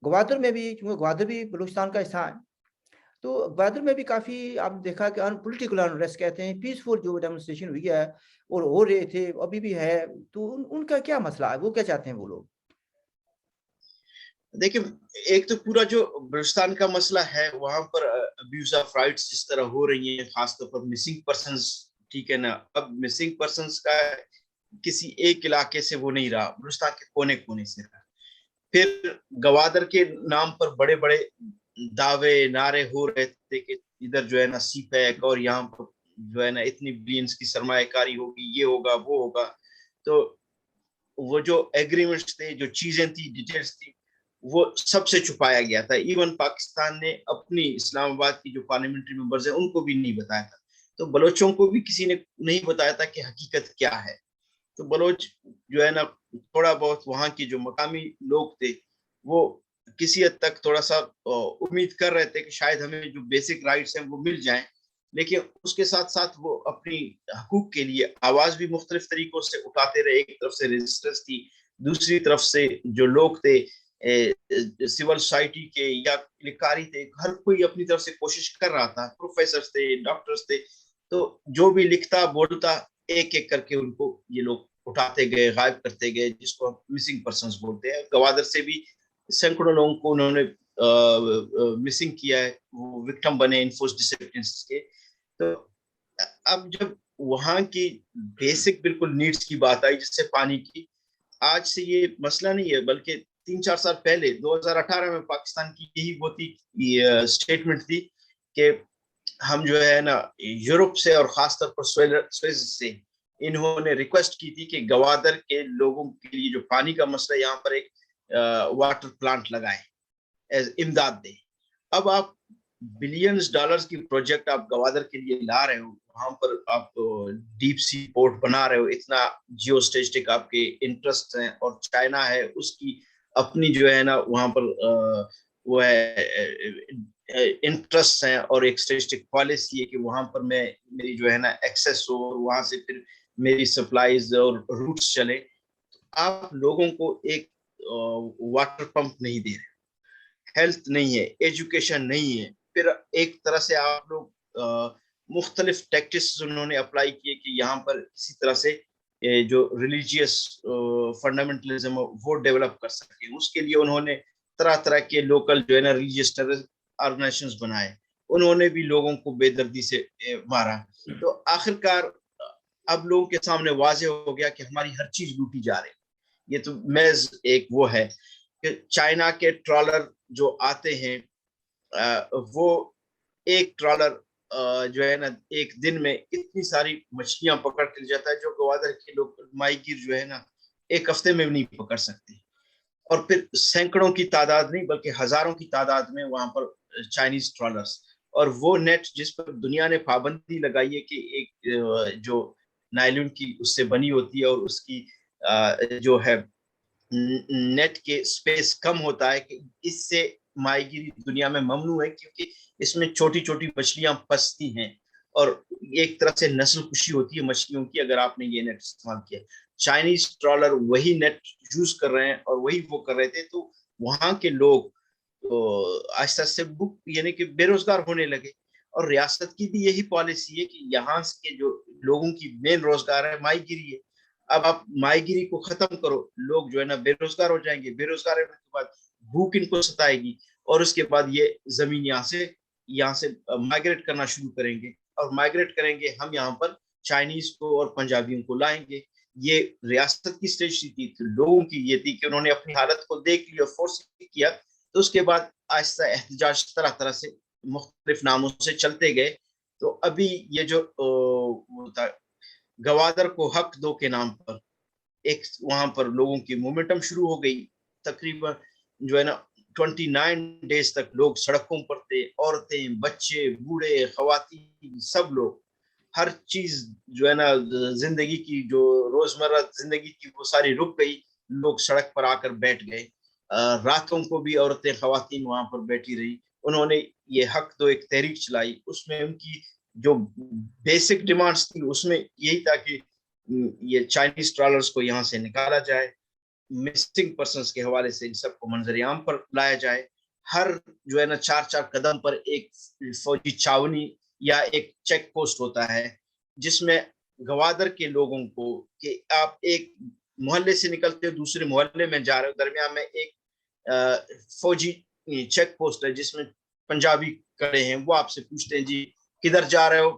گوادر میں بھی، چونکہ گوادر بھی بلوچستان کا حصہ ہے، تو گوادر میں بھی کافی آپ نے دیکھا کہ پولیٹیکل انریسٹ کہتے ہیں، پیسفل جو ڈیمونسٹریشن ہوئی ہے اور ہو رہے تھے ابھی بھی ہے، تو ان کا کیا مسئلہ ہے، وہ کیا چاہتے ہیں وہ لوگ؟ دیکھیں، ایک تو پورا جو بلوچستان کا مسئلہ ہے وہاں پر ابیوز آف رائٹس جس طرح ہو رہی ہیں، خاص طور پر مسنگ پرسنز، ٹھیک ہے نا. اب مسنگ پرسنز کا کسی ایک علاقے سے وہ نہیں رہا، بلوچستان کے کونے کونے سے رہا. پھر گوادر کے نام پر بڑے بڑے دعوے نعرے ہو رہے تھے کہ ادھر جو ہے نا سی پیک اور یہاں پر جو ہے نا اتنی بلینز کی سرمایہ کاری ہوگی، یہ ہوگا وہ ہوگا. تو وہ جو ایگریمنٹس تھے، جو چیزیں تھی، ڈیٹیلز تھی، وہ سب سے چھپایا گیا تھا. ایون پاکستان نے اپنی اسلام آباد کی جو پارلیمنٹری ممبرز ہیں ان کو بھی نہیں بتایا تھا. تو بلوچوں کو بھی کسی نے نہیں بتایا تھا کہ حقیقت کیا ہے. تو بلوچ جو ہے نا تھوڑا بہت وہاں کے جو مقامی لوگ تھے وہ کسی حد تک تھوڑا سا امید کر رہے تھے کہ شاید ہمیں جو بیسک رائٹس ہیں وہ مل جائیں، لیکن اس کے ساتھ ساتھ وہ اپنی حقوق کے لیے آواز بھی مختلف طریقوں سے اٹھاتے رہے. ایک طرف سے ریزسٹنس تھی، دوسری طرف سے جو لوگ تھے سول سوسائٹی کے یا لکھاری تھے، ہر کوئی اپنی طرف سے کوشش کر رہا تھا. پروفیسرز تھے، ڈاکٹرز تھے، تو جو بھی لکھتا بولتا ایک ایک کر کے ان کو یہ لوگ اٹھاتے گئے، غائب کرتے گئے، جس کو ہم مسنگ پرسنز بولتے ہیں. گوادر سے بھی سینکڑوں لوگوں کو انہوں نے مسنگ کیا ہے، وہ وکٹم بنے انفورس ڈس ایپیرنس کے. تو اب جب وہاں کی بیسک بالکل نیڈس کی بات آئی، جس سے پانی کی، آج سے یہ مسئلہ نہیں ہے بلکہ 3-4 سال پہلے 2018 میں پاکستان کی یہی وہ تھی اسٹیٹمنٹ تھی کہ ہم جو ہے نا یورپ سے اور خاص طور پر سوئز سے انہوں نے ریکویسٹ کی تھی کہ گوادر کے لوگوں کے لیے جو پانی کا مسئلہ، یہاں پر ایک واٹر پلانٹ لگائیں، ایز امداد دیں. اب آپ بلینز ڈالرز کی پروجیکٹ آپ گوادر کے لیے لا رہے ہو، وہاں پر آپ ڈیپ سی پورٹ بنا رہے ہو، اتنا جیو اسٹیٹسٹک آپ کے انٹرسٹ ہیں، اور چائنا ہے اس کی اپنی جو ہے نا وہاں پر وہ ہے انٹرسٹ ہیں، اور ایک اسٹیٹسٹک پالیسی ہے کہ وہاں پر میں میری جو ہے نا ایکسیس ہو اور وہاں سے پھر میری سپلائیز اور روٹس چلے. آپ لوگوں کو ایک واٹر پمپ نہیں دے رہے، ہیلتھ نہیں ہے، ایجوکیشن نہیں ہے. پھر ایک طرح سے آپ لوگ مختلف ٹیکٹکس انہوں نے اپلائی کیے کہ یہاں پر کسی طرح سے جو ریلیجیس فنڈامنٹلزم وہ ڈیولپ کر سکے. اس کے لیے انہوں نے طرح طرح کے لوکل جو ہے نا ریلیجیس آرگنائزیشنز بنائے، انہوں نے بھی لوگوں کو بے دردی سے مارا. تو آخرکار اب لوگوں کے سامنے واضح ہو گیا کہ ہماری ہر چیز لوٹی جا رہی. یہ تو محض ایک وہ ہے کہ چائنا کے ٹرالر جو آتے ہیں وہ ایک ٹرالر جو ہے نا ایک دن میں اتنی ساری مچھلیاں پکڑ کے لے جاتا ہے جو گوادر کے لوگ ماہی گیر جو ہے نا ایک ہفتے میں بھی نہیں پکڑ سکتے. اور پھر سینکڑوں کی تعداد نہیں بلکہ ہزاروں کی تعداد میں وہاں پر چائنیز ٹرالرز، اور وہ نیٹ جس پر دنیا نے پابندی لگائی ہے کہ ایک جو نائلون کی اس سے بنی ہوتی ہے اور اس کی جو ہے نیٹ کے سپیس کم ہوتا ہے، کہ اس سے ماہی گیری دنیا میں ممنوع ہے کیونکہ اس میں چھوٹی چھوٹی مچھلیاں پھنستی ہیں اور ایک طرح سے نسل کشی ہوتی ہے مچھلیوں کی اگر آپ نے یہ نیٹ استعمال کیا. چائنیز ٹرالر وہی نیٹ یوز کر رہے ہیں اور وہی وہ کر رہے تھے. تو وہاں کے لوگ آہستہ آہستہ یعنی کہ بے روزگار ہونے لگے. اور ریاست کی بھی یہی پالیسی ہے کہ یہاں کے جو لوگوں کی مین روزگار ہے ماہی گیری ہے. اب آپ ماہی گیری کو ختم کرو، لوگ جو ہے نا بے روزگار ہو جائیں گے، بے روزگار ہونے کے بعد بھوک ان کو ستائے گی، اور اس کے بعد یہ زمین یہاں سے مائگریٹ کرنا شروع کریں گے. اور مائگریٹ کریں گے ہم یہاں پر چائنیز کو اور پنجابیوں کو لائیں گے. یہ ریاست کی اسٹریٹجی تھی. لوگوں کی یہ تھی کہ انہوں نے اپنی حالت کو دیکھ لی اور فورس کیا. تو اس کے بعد آہستہ احتجاج طرح طرح سے مختلف ناموں سے چلتے گئے. تو ابھی یہ جو گوادر کو حق دو کے نام پر ایک وہاں پر لوگوں کی مومنٹم شروع ہو گئی. تقریباً جو ہے نا 29 ڈیز تک لوگ سڑکوں پر تھے، عورتیں، بچے، بوڑھے، خواتین، سب لوگ. ہر چیز جو ہے نا زندگی کی جو روزمرہ زندگی کی وہ ساری رک گئی. لوگ سڑک پر آ کر بیٹھ گئے. راتوں کو بھی عورتیں، خواتین وہاں پر بیٹھی رہی. انہوں نے یہ حق دو ایک تحریک چلائی. اس میں ان کی جو بیسک ڈیمانڈز تھی اس میں یہی تھا کہ یہ چائنیز ٹرالرز کو یہاں سے نکالا جائے، مسنگ پرسنس کے حوالے سے ان سب کو منظر عام پر لایا جائے. ہر جو ہے نا 4 قدم پر ایک فوجی چھاونی یا ایک چیک پوسٹ ہوتا ہے جس میں گوادر کے لوگوں کو کہ آپ ایک محلے سے نکلتے ہو دوسرے محلے میں جا رہے ہو, درمیان میں ایک فوجی چیک پوسٹ ہے جس میں پنجابی کھڑے ہیں, وہ آپ سے پوچھتے ہیں جی کدھر جا رہے ہو,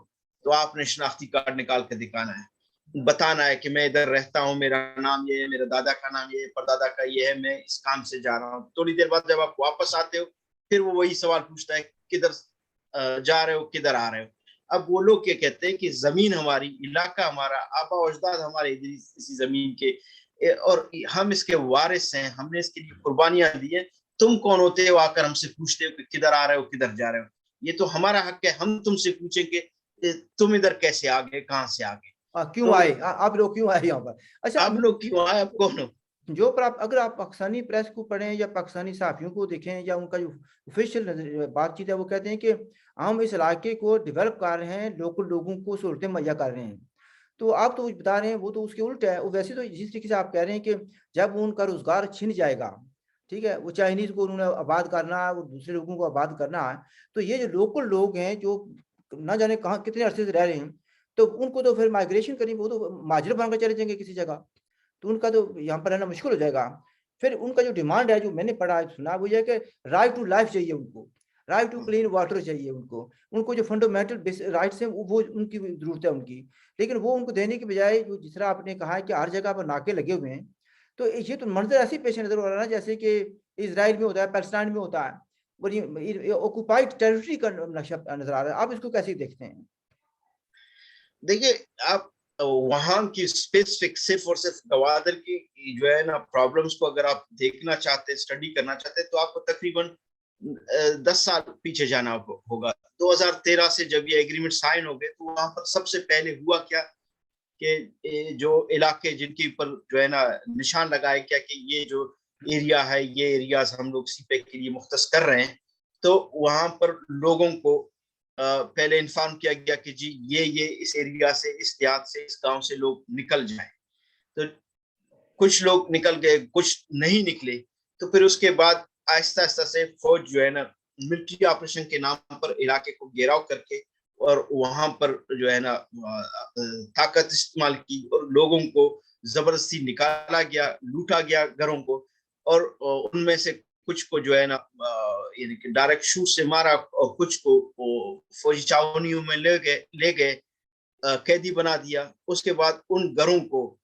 تو آپ نے شناختی کارڈ نکال کے دکھانا ہے, بتانا ہے کہ میں ادھر رہتا ہوں, میرا نام یہ ہے, میرے دادا کا نام یہ ہے, پردادا کا یہ ہے, میں اس کام سے جا رہا ہوں. تھوڑی دیر بعد جب آپ واپس آتے ہو پھر وہ وہی سوال پوچھتا ہے کدھر جا رہے ہو, کدھر آ رہے ہو. اب وہ لوگ کیا کہتے ہیں کہ زمین ہماری, علاقہ ہمارا, آبا و اجداد ہمارے اسی زمین کے, اور ہم اس کے وارث ہیں, ہم نے اس کے لیے قربانیاں دی ہیں, تم کون ہوتے ہو آ کر ہم سے پوچھتے ہو کہ کدھر آ رہے ہو, کدھر جا رہے ہو. یہ تو ہمارا حق ہے, ہم تم سے پوچھیں کہ تم ادھر کیسے آ گئے, کہاں سے آ گئے, کیوں تو آئے آپ لوگ, کیوں آئے یہاں پر. اچھا آپ لوگ کیوں آئے, آپ کون ہو. جو پر اگر آپ پاکستانی پریس کو پڑھیں یا پاکستانی صحافیوں کو دیکھیں یا ان کا جو آفیشیل بات چیت ہے, وہ کہتے ہیں کہ ہم اس علاقے کو ڈیولپ کر رہے ہیں, لوکل لوگوں کو سہولتیں مہیا کر رہے ہیں. تو آپ تو بتا رہے ہیں وہ تو اس کے الٹ ہے. ویسے تو جس طریقے سے آپ کہہ رہے ہیں کہ جب ان کا روزگار چھن جائے گا, ٹھیک ہے, وہ چائنیز کو انہوں نے آباد کرنا ہے, وہ دوسرے لوگوں کو آباد کرنا ہے, تو یہ جو لوکل لوگ ہیں جو نہ جانے کہاں کتنے عرصے سے رہ رہے ہیں, تو ان کو تو پھر مائگریشن کریں گے, وہ تو مہاجر بن کر چلے جائیں گے کسی جگہ, تو ان کا تو یہاں پر رہنا مشکل ہو جائے گا. پھر ان کا جو ڈیمانڈ ہے, جو میں نے پڑھا سنا, وہ یہ کہ رائٹ ٹو لائف چاہیے ان کو, رائٹ ٹو کلین واٹر چاہیے ان کو جو فنڈامنٹل رائٹس ہیں وہ ان کی ضرورت ہے ان کی. لیکن وہ ان کو دینے کے بجائے جو جس طرح آپ نے کہا ہے کہ ہر جگہ پر ناکے لگے ہوئے ہیں, تو یہ تو منظر ایسے پیش نظر ہو رہا ہے جیسے کہ اسرائیل میں ہوتا ہے, پاکستان میں ہوتا ہے, آکوپائڈ ٹیریٹری کا نقشہ نظر آ رہا ہے. آپ اس کو کیسے دیکھتے ہیں؟ دیکھیے آپ وہاں کی اسپیسیفک صرف اور صرف گوادر کی جو ہے نا پرابلمس کو اگر آپ دیکھنا چاہتے, اسٹڈی کرنا چاہتے, تو آپ کو تقریباً 10 سال پیچھے جانا ہوگا. 2013 سے جب یہ ایگریمنٹ سائن ہو گئے, تو وہاں پر سب سے پہلے ہوا کیا کہ جو علاقے جن کے اوپر جو ہے نا نشان لگائے کیا کہ یہ جو ایریا ہے, یہ ایریاز ہم لوگ سی پیک کے لیے مختص کر رہے ہیں, تو وہاں پر لوگوں کو پہلے انفارم کیا گیا کہ جی یہ اس ایریا سے, اس دیہات سے, اس گاؤں سے لوگ نکل جائیں. تو کچھ لوگ نکل گئے, کچھ نہیں نکلے. تو پھر اس کے بعد آہستہ آہستہ سے فوج جو ہے نا ملٹری آپریشن کے نام پر علاقے کو گھیراؤ کر کے اور وہاں پر جو ہے نا طاقت استعمال کی اور لوگوں کو زبردستی نکالا گیا, لوٹا گیا گھروں کو, اور ان میں سے کچھ کو جو ہے نا یعنی کہ ڈائریکٹ شوٹ سے مارا, اور کچھ کو فوجی چھاونیوں میں لے گئے قیدی بنا دیا. اس کے بعد ان گھروں کو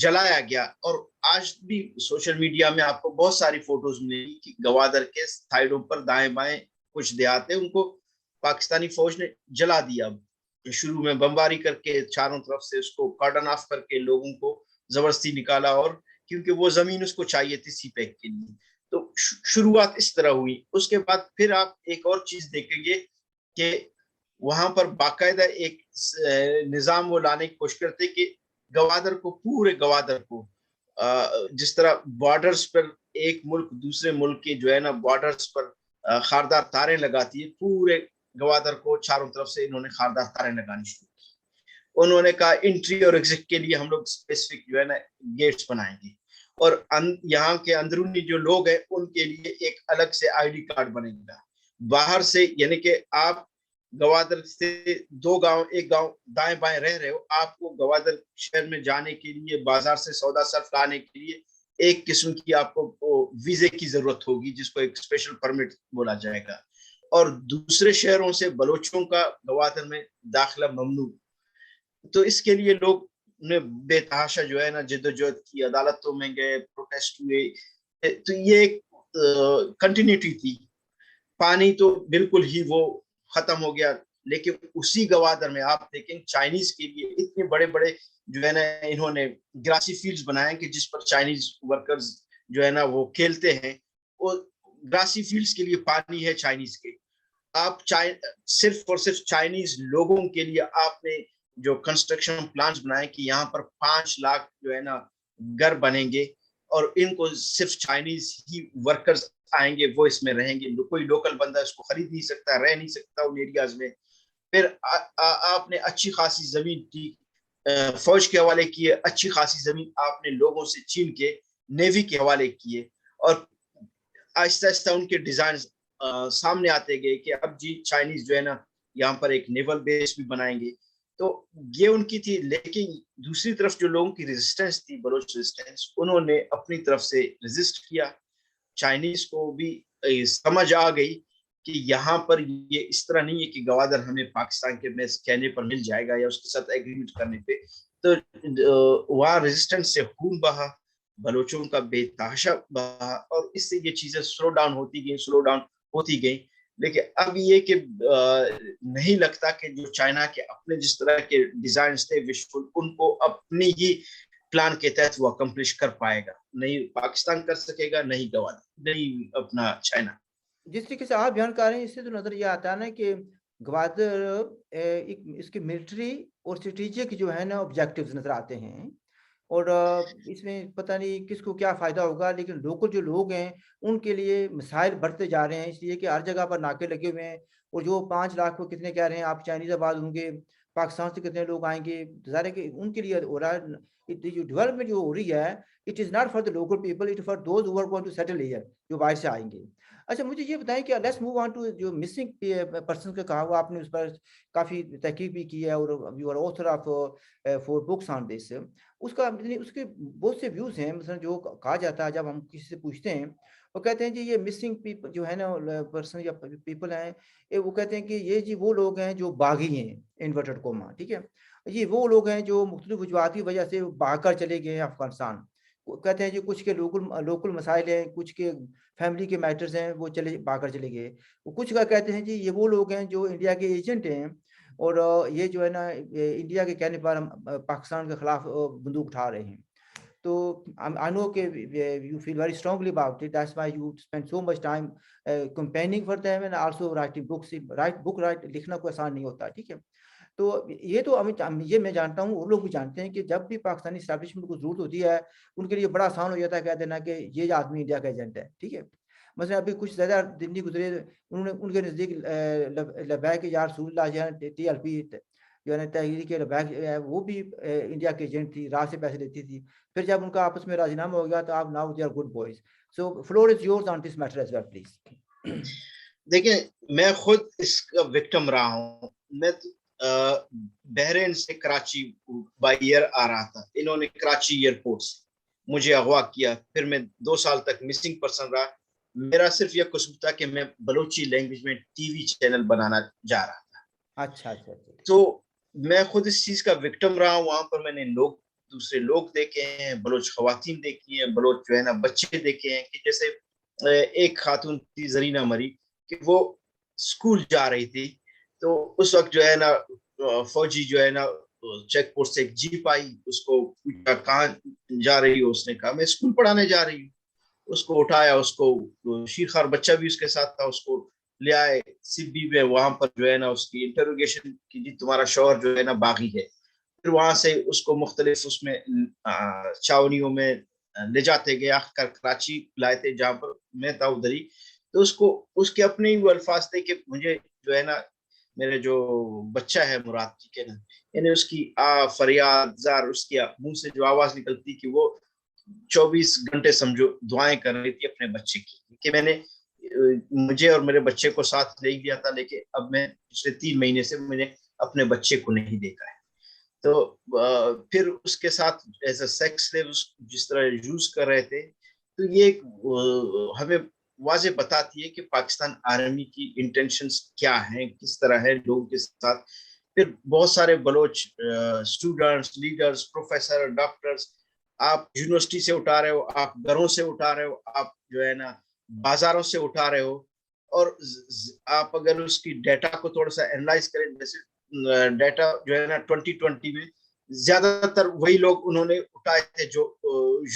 جلایا گیا. اور آج بھی سوشل میڈیا میں آپ کو بہت ساری فوٹوز ملیں گی کہ گوادر کے سائڈوں پر دائیں بائیں کچھ دیہات ہیں, ان کو پاکستانی فوج نے جلا دیا. شروع میں بمباری کر کے چاروں طرف سے اس کو کارڈن آف کر کے لوگوں کو زبردستی نکالا, اور کیونکہ وہ زمین اس کو چاہیے تھی سی پیک کے لیے. تو شروعات اس طرح ہوئی. اس کے بعد پھر آپ ایک اور چیز دیکھیں گے کہ وہاں پر باقاعدہ ایک نظام وہ لانے کی کوشش کرتے کہ گوادر کو, پورے گوادر کو, جس طرح بارڈرز پر ایک ملک دوسرے ملک کے جو ہے نا بارڈرز پر خاردار تاریں لگاتی ہے, پورے گوادر کو چاروں طرف سے انہوں نے خاردار تاریں لگانی شروع کی. انہوں نے کہا انٹری اور ایگزٹ کے لیے ہم لوگ اسپیسیفک جو ہے نا گیٹس بنائیں گے, اور یہاں کے اندرونی جو لوگ ہیں ان کے لیے ایک الگ سے آئی ڈی کارڈ بنے گا. باہر سے یعنی کہ آپ گوادر سے 2 گاؤں, ایک گاؤں دائیں بائیں رہ رہے ہو, آپ کو گوادر شہر میں جانے کے لیے, بازار سے سودا صرف لانے کے لیے ایک قسم کی آپ کو ویزے کی ضرورت ہوگی, جس کو ایک اسپیشل پرمٹ بولا جائے گا. اور دوسرے شہروں سے بلوچوں کا گوادر میں داخلہ ممنوع. تو اس کے لیے لوگ نے بے تحاشا جو ہے نا جدوجہد کی, عدالتوں میں گئے, پروٹیسٹ ہوئے. تو یہ ایک کنٹینیوٹی تھی. پانی تو بالکل ہی وہ ختم ہو گیا, لیکن اسی گوادر میں آپ دیکھیں چائنیز کے لیے اتنے بڑے بڑے جو ہے نا انہوں نے گراسی فیلڈز بنائے کہ جس پر چائنیز ورکرز جو ہے نا وہ کھیلتے ہیں. وہ گراسی فیلڈز کے لیے پانی ہے چائنیز کے. آپ صرف اور صرف چائنیز لوگوں کے لیے آپ نے جو کنسٹرکشن پلانز بنائے کہ یہاں پر 5 لاکھ جو ہے نا گھر بنیں گے, اور ان کو صرف چائنیز ہی ورکرز آئیں گے, وہ اس میں رہیں گے. کوئی لوکل بندہ اس کو خرید نہیں سکتا, رہ نہیں سکتا ان ایریاز میں. پھر آپ نے اچھی خاصی زمین کی فوج کے حوالے کی, اچھی خاصی زمین آپ نے لوگوں سے چھین کے نیوی کے حوالے کیے اور آہستہ آہستہ ان کے ڈیزائن سامنے آتے گئے کہ اب جی چائنیز جو ہے نا یہاں پر ایک نیول بیس بھی بنائیں گے. تو یہ ان کی تھی. لیکن دوسری طرف جو لوگوں کی ریزسٹنس تھی, بلوچ ریزسٹنس, انہوں نے اپنی طرف سے ریزسٹ کیا. چائنیز کو بھی سمجھ آ گئی کہ یہاں پر یہ اس طرح نہیں ہے کہ گوادر ہمیں پاکستان کے میں کہنے پر مل جائے گا یا اس کے ساتھ ایگریمنٹ کرنے پہ. تو وہاں ریزسٹنس سے خون بہا, بلوچوں کا بے تحاشا بہا, اور اس سے یہ چیزیں سلو ڈاؤن ہوتی گئیں. لیکن اب یہ کہ نہیں لگتا کہ جو چائنا کے اپنے جس طرح کے ڈیزائنز تھے وشفل, ان کو اپنی ہی پلان کے تحت وہ اکمپلش کر پائے گا. نہیں پاکستان کر سکے گا, نہیں گوادر, نہیں اپنا چائنا. جس طریقے سے آپ بیان کر رہے ہیں اس سے تو نظر یہ آتا ہے نا کہ گوادر اس کے ملٹری اور اسٹریٹجک جو ہے نا آبجیکٹیوز نظر آتے ہیں, اور اس میں پتہ نہیں کس کو کیا فائدہ ہوگا, لیکن لوکل جو لوگ ہیں ان کے لیے مسائل بڑھتے جا رہے ہیں, اس لیے کہ ہر جگہ پر ناکے لگے ہوئے ہیں. اور جو 5 لاکھ کو کتنے کہہ رہے ہیں آپ چائنیز آباد ہوں گے, پاکستان سے کتنے لوگ آئیں گے, ظاہر ہے کہ ان کے لیے ہو رہا ہے جو ڈیولپمنٹ جو ہو رہی ہے, it is not for the local people, it for those who are going to settle here, جو باہر سے آئیں گے. اچھا مجھے یہ بتائیں کہ لیٹس موو آن ٹو جو مسنگ پرسن کا کہا ہوا, آپ نے اس پر کافی تحقیق بھی کی ہے اور you are author of 4 books on this. اس کے بہت سے ویوز ہیں. مثلا جو کہا جاتا ہے جب ہم کسی سے پوچھتے ہیں, وہ کہتے ہیں جی یہ مسنگ پیپل جو ہے نا پرسن یا پیپل ہیں, وہ کہتے ہیں کہ یہ جی وہ لوگ ہیں جو باغی ہیں انورٹڈ کوما, ٹھیک ہے, یہ وہ لوگ ہیں جو مختلف وجوہات کی وجہ سے بھاگ کر چلے گئے ہیں افغانستان. کہتے ہیں جی کچھ کے لوکل مسائل ہیں, کچھ کے فیملی کے میٹرز ہیں, وہ بھاگ کر چلے گئے. کچھ کا کہتے ہیں جی یہ وہ لوگ ہیں جو انڈیا کے ایجنٹ ہیں, اور یہ جو ہے نا انڈیا کے کہنے پر پاکستان کے خلاف بندوق اٹھا رہے ہیں. تو I know کہ you feel very strongly about it, that's why you spend so much time campaigning for them and also writing books. لکھنا کوئی آسان نہیں ہوتا, ٹھیک ہے. تو یہ تو یہ میں جانتا ہوں, اور لوگ بھی جانتے ہیں کہ جب بھی پاکستانی اسٹیبلشمنٹ کو ضرورت ہوتی ہے ان کے لیے بڑا آسان ہو جاتا ہے کہہ دینا کہ یہ آدمی انڈیا کا ایجنٹ ہے, ٹھیک ہے. مثلا ابھی کچھ زیادہ دن نہیں گزرے, انہوں نے ان کے نزدیک لبیک یا رسول اللہ جو ہے TLP جو ہے نا تحریک لبیک وہ بھی انڈیا کے ایجنٹ تھی, راہ سے پیسے لیتی تھی. پھر جب ان کا آپس میں راضی نامہ ہو گیا تو آپ now they are good boys. So floor is yours on this matter as well please. دیکھیں میں خود اس کا وکٹم رہا ہوں. میں بحرین سے کراچی بائی ایئر آ رہا تھا, انہوں نے کراچی ایئرپورٹ سے مجھے اغوا کیا, پھر میں 2 سال تک مسنگ پرسن رہا. میرا صرف یہ قصور تھا کہ میں بلوچی لینگویج میں ٹی وی چینل بنانا جا رہا تھا. اچھا. تو میں خود اس چیز کا وکٹم رہا ہوں. وہاں پر میں نے دوسرے لوگ دیکھے ہیں, بلوچ خواتین دیکھی ہیں, بلوچ جو ہے نا بچے دیکھے ہیں. کہ جیسے ایک خاتون تھی زرینہ مری, کہ وہ اسکول جا رہی تھی, تو اس وقت جو ہے نا فوجی جو ہے نا چیک پوسٹ سے ایک جیپ آئی, اس کو پوچھا کہاں جا رہی ہو, اس نے کہا میں اسکول پڑھانے جا رہی ہوں. اس کو اٹھایا, اس کو شیخار بچہ بھی اس کے ساتھ تھا, اس کو لے آئے سبی میں. وہاں پر جو ہے نا اس کی انٹروگیشن کی, جی تمہارا شوہر جو ہے نا باغی ہے. پھر وہاں سے اس کو مختلف اس میں چھاونیوں میں لے جاتے گئے, آخر کر کراچی لائے تھے جہاں پر میں تھا ادھر ہی. تو اس کے اپنے وہ الفاظ تھے کہ مجھے جو ہے نا میرے جو بچہ ہے مراد جی کے نا, یعنی اس کی فریاد زار, اس کے منہ سے جو آواز نکلتی کہ وہ 24 گھنٹے سمجھو دعائیں کر رہی تھی اپنے بچے کی, کہ میں نے مجھے اور میرے بچے کو ساتھ لے گیا تھا, لیکن اب میں پچھلے 3 مہینے سے میں نے اپنے بچے کو نہیں دیکھا ہے. تو پھر اس کے ساتھ ایز اے سیکس سلیوز جس طرح یوز کر رہے تھے. تو یہ ہمیں واضح بتاتی ہے کہ پاکستان آرمی کی انٹینشنز کیا ہیں, کس طرح ہے لوگوں کے ساتھ. پھر بہت سارے Baloch students, leaders, professor, doctors آپ یونیورسٹی سے اٹھا رہے ہو, آپ گھروں سے اٹھا رہے ہو, آپ جو ہے نا بازاروں سے اٹھا رہے ہو. اور آپ اگر اس کی ڈیٹا کو تھوڑا سا اینالائز کریں, جیسے ڈیٹا جو ہے نا 2020 میں زیادہ تر وہی لوگ انہوں نے اٹھائے تھے جو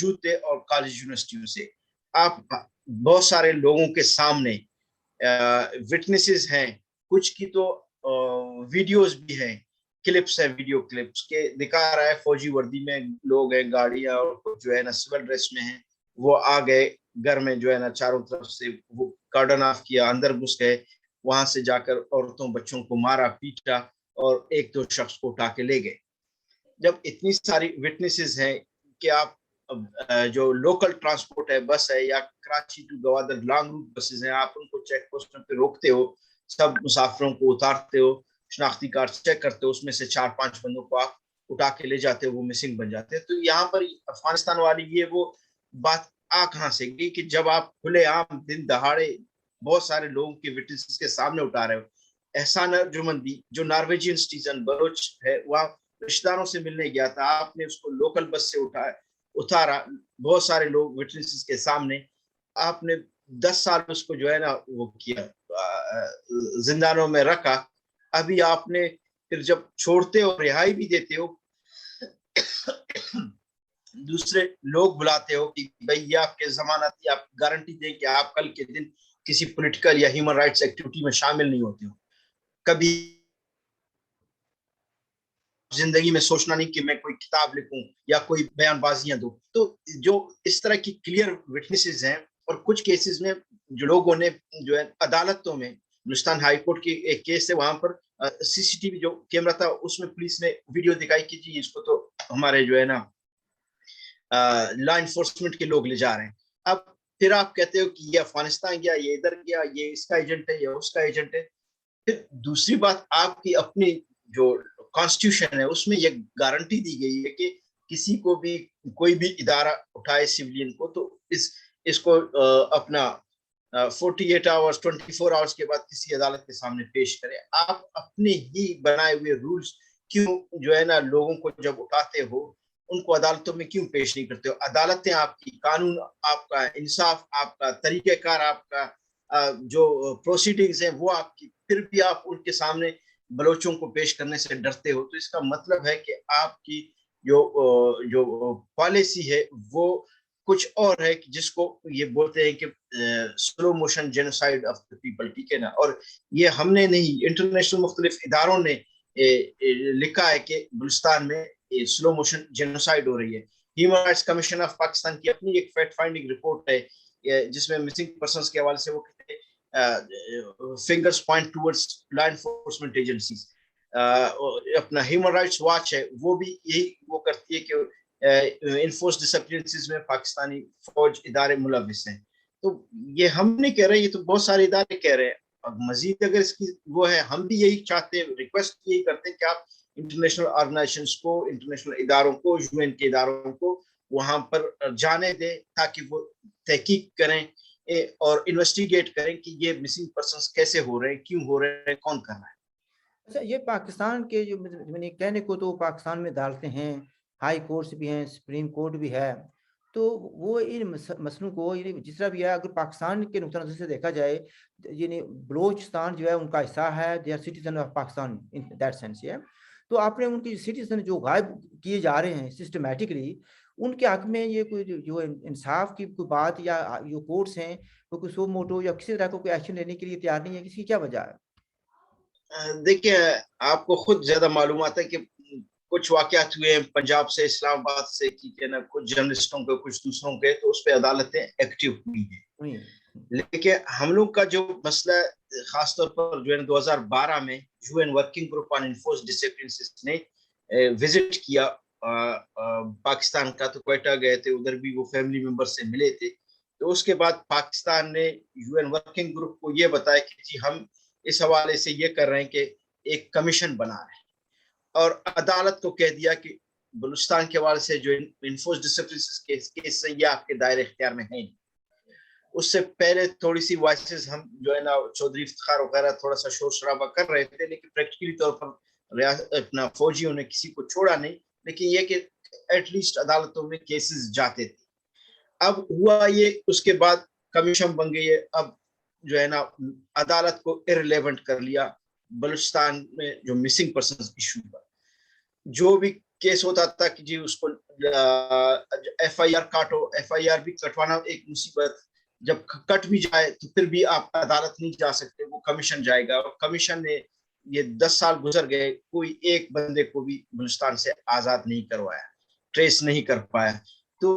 یوتھ تھے اور کالج یونیورسٹیوں سے. آپ بہت سارے لوگوں کے سامنے وٹنسز ہیں, کچھ کی تو ویڈیوز بھی ہیں, کلپس ہیں, ویڈیو کلپس کے دکھا رہا ہے فوجی وردی میں لوگ ہیں, گاڑیاں اور جو ہے نا سول ڈریس میں ہیں, وہ آ گئے گھر میں جو ہے نا چاروں طرف سے وہ کارڈن آف کیا, اندر گھس گئے, وہاں سے جا کر عورتوں بچوں کو مارا پیٹا اور 1-2 شخص کو اٹھا کے لے گئے. جب اتنی ساری وٹنسز ہیں کہ آپ جو لوکل ٹرانسپورٹ ہے, بس ہے یا Karachi to Gwadar long route buses ہیں, آپ ان کو چیک پوسٹوں پہ روکتے ہو, سب مسافروں کو اتارتے ہو, شناختی کارڈ چیک کرتے ہو, اس میں سے 4-5 بندوں کو آپ اٹھا کے لے جاتے ہو, وہ مسنگ بن جاتے ہیں. تو یہاں پر افغانستان والی یہ وہ بات کہاں سے گئی کہ جب آپ کھلے عام دن دہاڑے بہت سارے لوگوں کے وٹنس کے سامنے اٹھا رہے ہو. احسان ارجمندی جو نارویجین سٹیزن بلوچ ہے, وہاں رشتہ داروں سے ملنے گیا تھا, آپ نے اس کو لوکل بس سے اتارا, بہت سارے لوگ وٹنس کے سامنے, آپ نے 10 سال اس کو جو ہے نا وہ کیا, زندانوں میں رکھا. ابھی آپ نے پھر جب چھوڑتے ہو, رہائی بھی دیتے ہو, دوسرے لوگ بلاتے ہو کہ بھئی یہ آپ کے ضمانت, آپ گارنٹی دیں کہ آپ کل کے دن کسی پولیٹیکل یا ہیومن رائٹس ایکٹیویٹی میں شامل نہیں ہوتے ہو, کبھی زندگی میں سوچنا نہیں کہ میں کوئی کتاب لکھوں یا کوئی بیان بازیاں دوں. تو جو اس طرح کی کلیئر وٹنسز ہیں, اور کچھ کیسز میں جو لوگوں نے جو ہے عدالتوں میں, بلوچستان ہائی کورٹ کی ایک کیس ہے, وہاں پر سی سی ٹی وی جو کیمرہ تھا اس میں پولیس نے ویڈیو دکھائی کہ جی اس کو تو ہمارے جو ہے نا لا انفورسمنٹ کے لوگ لے جا رہے ہیں. اب پھر آپ کہتے ہو کہ یہ افغانستان گیا, یہ ادھر گیا, یہ اس کا ایجنٹ ہے, یہ اس کا ایجنٹ ہے. پھر دوسری بات, آپ کی اپنی جو کانسٹیٹیوشن ہے اس میں یہ گارنٹی دی گئی ہے کہ کسی کو بھی کوئی بھی ادارہ اٹھائے سیولین کو, تو اس کو اپنا 48 آورز 24 آورز کے بعد کسی عدالت کے سامنے پیش کرے. آپ اپنے ہی بنائے ہوئے رولز کیوں جو ہے نا لوگوں کو جب اٹھاتے ہو ان کو عدالتوں میں کیوں پیش نہیں کرتے ہو؟ عدالتیں آپ کی, قانون آپ کا, انصاف آپ کا, طریقہ کار آپ کا, جو پروسیڈنگز ہیں وہ آپ کی, پھر بھی آپ ان کے سامنے بلوچوں کو پیش کرنے سے ڈرتے ہو. تو اس کا مطلب ہے کہ آپ کی جو پالیسی ہے وہ کچھ اور ہے, جس کو یہ بولتے ہیں کہ slow motion genocide of the people. ٹھیک ہے نا, اور یہ ہم نے نہیں, انٹرنیشنل مختلف اداروں نے لکھا ہے کہ بلوچستان میں سلو موشن جینوسائیڈ ہو رہی ہے. Human rights commission of Pakistan کی اپنی ایک فیکٹ فائنڈنگ رپورٹ ہے جس میں مسنگ پرسنز کے حوالے سے وہ کہتے ہیں fingers point towards law enforcement agencies. اپنا ہیومن رائٹس واچ ہے, وہ بھی یہی وہ کرتی ہے کہ انفورس ڈسپلنسز میں پاکستانی فوج ادارے ملوث ہیں. تو یہ ہم نہیں کہہ رہے, یہ تو بہت سارے ادارے کہہ رہے ہیں. اب مزید اگر اس کی وہ ہے, ہم بھی یہی چاہتے ہیں, ریکویسٹ یہی کرتے ہیں کہ آپ انٹرنیشنل آرگنائزیشنز کو, انٹرنیشنل اداروں کو, یو این کے اداروں کو وہاں پر جانے دیں تاکہ وہ تحقیق کریں اور انویسٹیگیٹ کریں کہ یہ مسنگ پرسنز کیسے ہو رہے ہیں, کیوں ہو رہے ہیں, کون کر رہا ہے. اچھا, یہ پاکستان کے جو میں نے کہنے کو تو پاکستان میں ڈالتے ہیں, ہائی کورٹس بھی ہیں, سپریم کورٹ بھی ہے, تو وہ ان مسئلوں کو جس طرح بھی ہے, اگر پاکستان کے نقطہ نظر سے دیکھا جائے, یعنی بلوچستان جو ہے ان کا حصہ ہے, they are citizen of Pakistan in that sense. تو آپ نے ان کی سٹیزن جو غائب کیے جا رہے ہیں سسٹمیٹکلی, ان کے حق میں یہ کوئی جو انصاف کی کوئی بات, یا جو کورٹس ہیں وہ کوئی سو موٹو یا کسی طرح کو کوئی ایکشن لینے کے لیے تیار نہیں ہے, اس کی کیا وجہ ہے؟ دیکھیں, آپ کو خود زیادہ معلومات ہے کہ کچھ واقعات ہوئے ہیں پنجاب سے, اسلام آباد سے, ٹھیک ہے نا, کچھ جرنلسٹوں کے, کچھ دوسروں کے, تو اس پہ عدالتیں ایکٹیو ہوئی ہیں. لیکن ہم لوگ کا جو مسئلہ خاص طور پر جو ہے 2012 میں U N working group on enforced disappearances نے وزٹ کیا پاکستان کا, تو کوئٹہ گئے تھے, ادھر بھی وہ فیملی ممبر سے ملے تھے. تو اس کے بعد پاکستان نے یو این ورکنگ گروپ کو یہ بتایا کہ جی ہم اس حوالے سے یہ کر رہے ہیں کہ ایک کمیشن بنا رہے ہیں, اور عدالت کو کہہ دیا کہ بلوچستان کے حوالے سے جو انفورس ڈسپلنسز کیس یہ آپ کے دائرے اختیار میں ہیں. اس سے پہلے تھوڑی سی وائسز ہم جو ہے نا چودھری افتخار وغیرہ تھوڑا سا شور شرابہ کر رہے تھے, لیکن پریکٹیکلی طور پر اپنا فوجیوں نے کسی کو چھوڑا نہیں, لیکن یہ کہ ایٹ لیسٹ عدالتوں میں کیسز جاتے تھے. اب ہوا یہ, اس کے بعد کمیشن بن گئی ہے, اب جو ہے نا عدالت کو ارریلیونٹ کر لیا بلوچستان میں جو مسنگ پرسنز ایشو پر. جو بھی کیس ہوتا تھا کہ جی اس کو ایف آئی آر کاٹو, ایف آئی آر بھی کٹوانا ایک مصیبت, جب کٹ بھی جائے تو پھر بھی آپ عدالت نہیں جا سکتے, وہ کمیشن جائے گا. اور کمیشن نے یہ 10 سال گزر گئے, کوئی ایک بندے کو بھی بلوچستان سے آزاد نہیں کروایا, ٹریس نہیں کر پایا. تو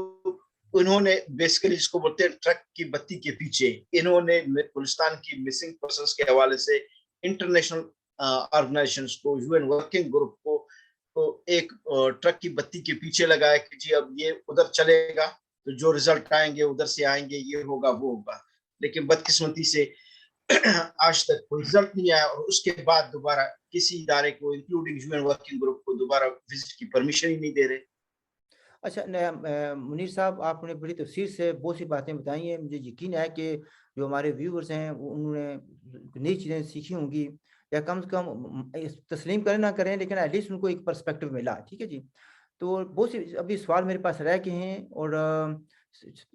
انہوں نے بیسیکلی جس کو بولتے ہیں ٹرک کی بتی کے پیچھے, انہوں نے بلوچستان کی مسنگ پرسنز کے حوالے سے انٹرنیشنل آرگنائزیشنز کو, یو این ورکنگ گروپ کو تو ایک ٹرک کی بتی کے پیچھے لگا ہے کہ جی اب یہ ادھر چلے گا تو جو رزلٹ آئیں گے ادھر سے آئیں گے, یہ ہوگا وہ ہوگا. لیکن بدقسمتی سے آج تک کوئی رزلٹ نہیں آیا, اور اس کے بعد دوبارہ کسی ادارے کو including U N working group کو دوبارہ وزٹ کی پرمیشن ہی نہیں دے رہے. اچھا منیر صاحب, آپ نے بڑی تفصیل سے بہت سی باتیں بتائی ہیں. مجھے یقین ہے کہ جو ہمارے ویورز ہیں انہوں نے نئی چیزیں سیکھی ہوں گی, یا کم سے کم تسلیم کریں نہ کریں لیکن ایٹ لیسٹ ان کو ایک پرسپیکٹو ملا. ٹھیک ہے جی. تو بہت سی ابھی سوال میرے پاس رہ کے ہیں, اور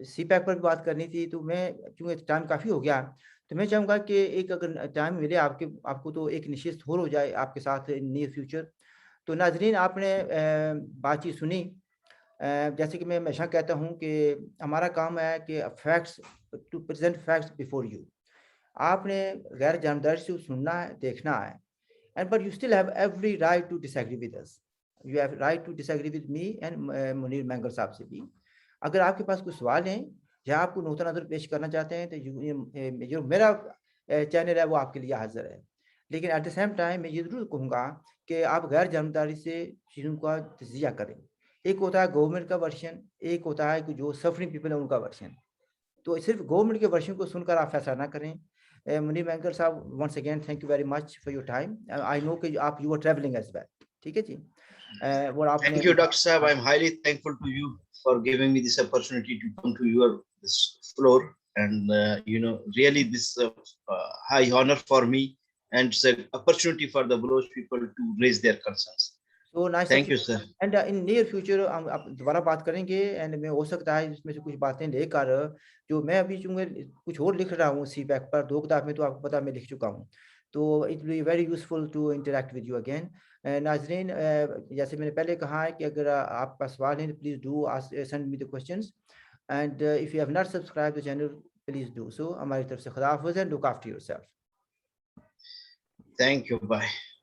سی پیک پر بھی بات کرنی تھی, تو میں چونکہ ٹائم کافی ہو گیا تو میں چاہوں گا کہ ایک اگر ٹائم ملے آپ کو تو ایک نشست ہو جائے آپ کے ساتھ نیئر فیوچر. تو ناظرین, آپ نے بات چیت سنی. جیسے کہ میں ہمیشہ کہتا ہوں کہ ہمارا کام ہے کہ facts to present facts before you. آپ نے غیر جانبداری سے سننا ہے, دیکھنا ہے, and but you still have every right to disagree with us. You have right to disagree with me and Munir Mengal صاحب سے بھی. اگر آپ کے پاس کوئی سوال ہیں یا آپ کو نقطہ نظر پیش کرنا چاہتے ہیں تو جو میرا چینل ہے وہ آپ کے لیے حاضر ہے. لیکن ایٹ دا سیم ٹائم میں یہ ضرور کہوں گا کہ آپ غیر جانبداری سے چیزوں کا تجزیہ کریں. ایک ہوتا ہے گورنمنٹ کا ورژن, ایک ہوتا ہے کہ جو سفرنگ پیپل ہیں ان کا ورژن. تو صرف گورنمنٹ کے ورژن کو سن کر آپ فیصلہ نہ کریں. منیر مینگل صاحب, once again thank you very much for your time. I know کہ آپ you are travelling as well. ٹھیک ہے جی. اور آپ نے Thank you, Dr. Saab. I'm highly thankful to you for giving me this opportunity to come to your this floor, and really this high honor for me, and it's an opportunity for the Baloch people to raise their concerns. So nice. Thank you, sir. And in near future ہم دوبارہ بات کریں گے, and میں ہو سکتا ہے اس میں سے کچھ باتیں لے کر جو میں ابھی چونکہ کچھ اور لکھ رہا ہوں سی پیک پر, 2 کتاب میں تو آپ کو پتا میں لکھ چکا ہوں, تو it will be very useful to interact with you again. ناظرین, جیسے میں نے پہلے کہا ہے کہ اگر آپ کا سوال ہے please do send me the questions, and if you have not subscribe the channel please do so. ہماری طرف سے خدا حافظ, and look after yourself. Thank you. Bye.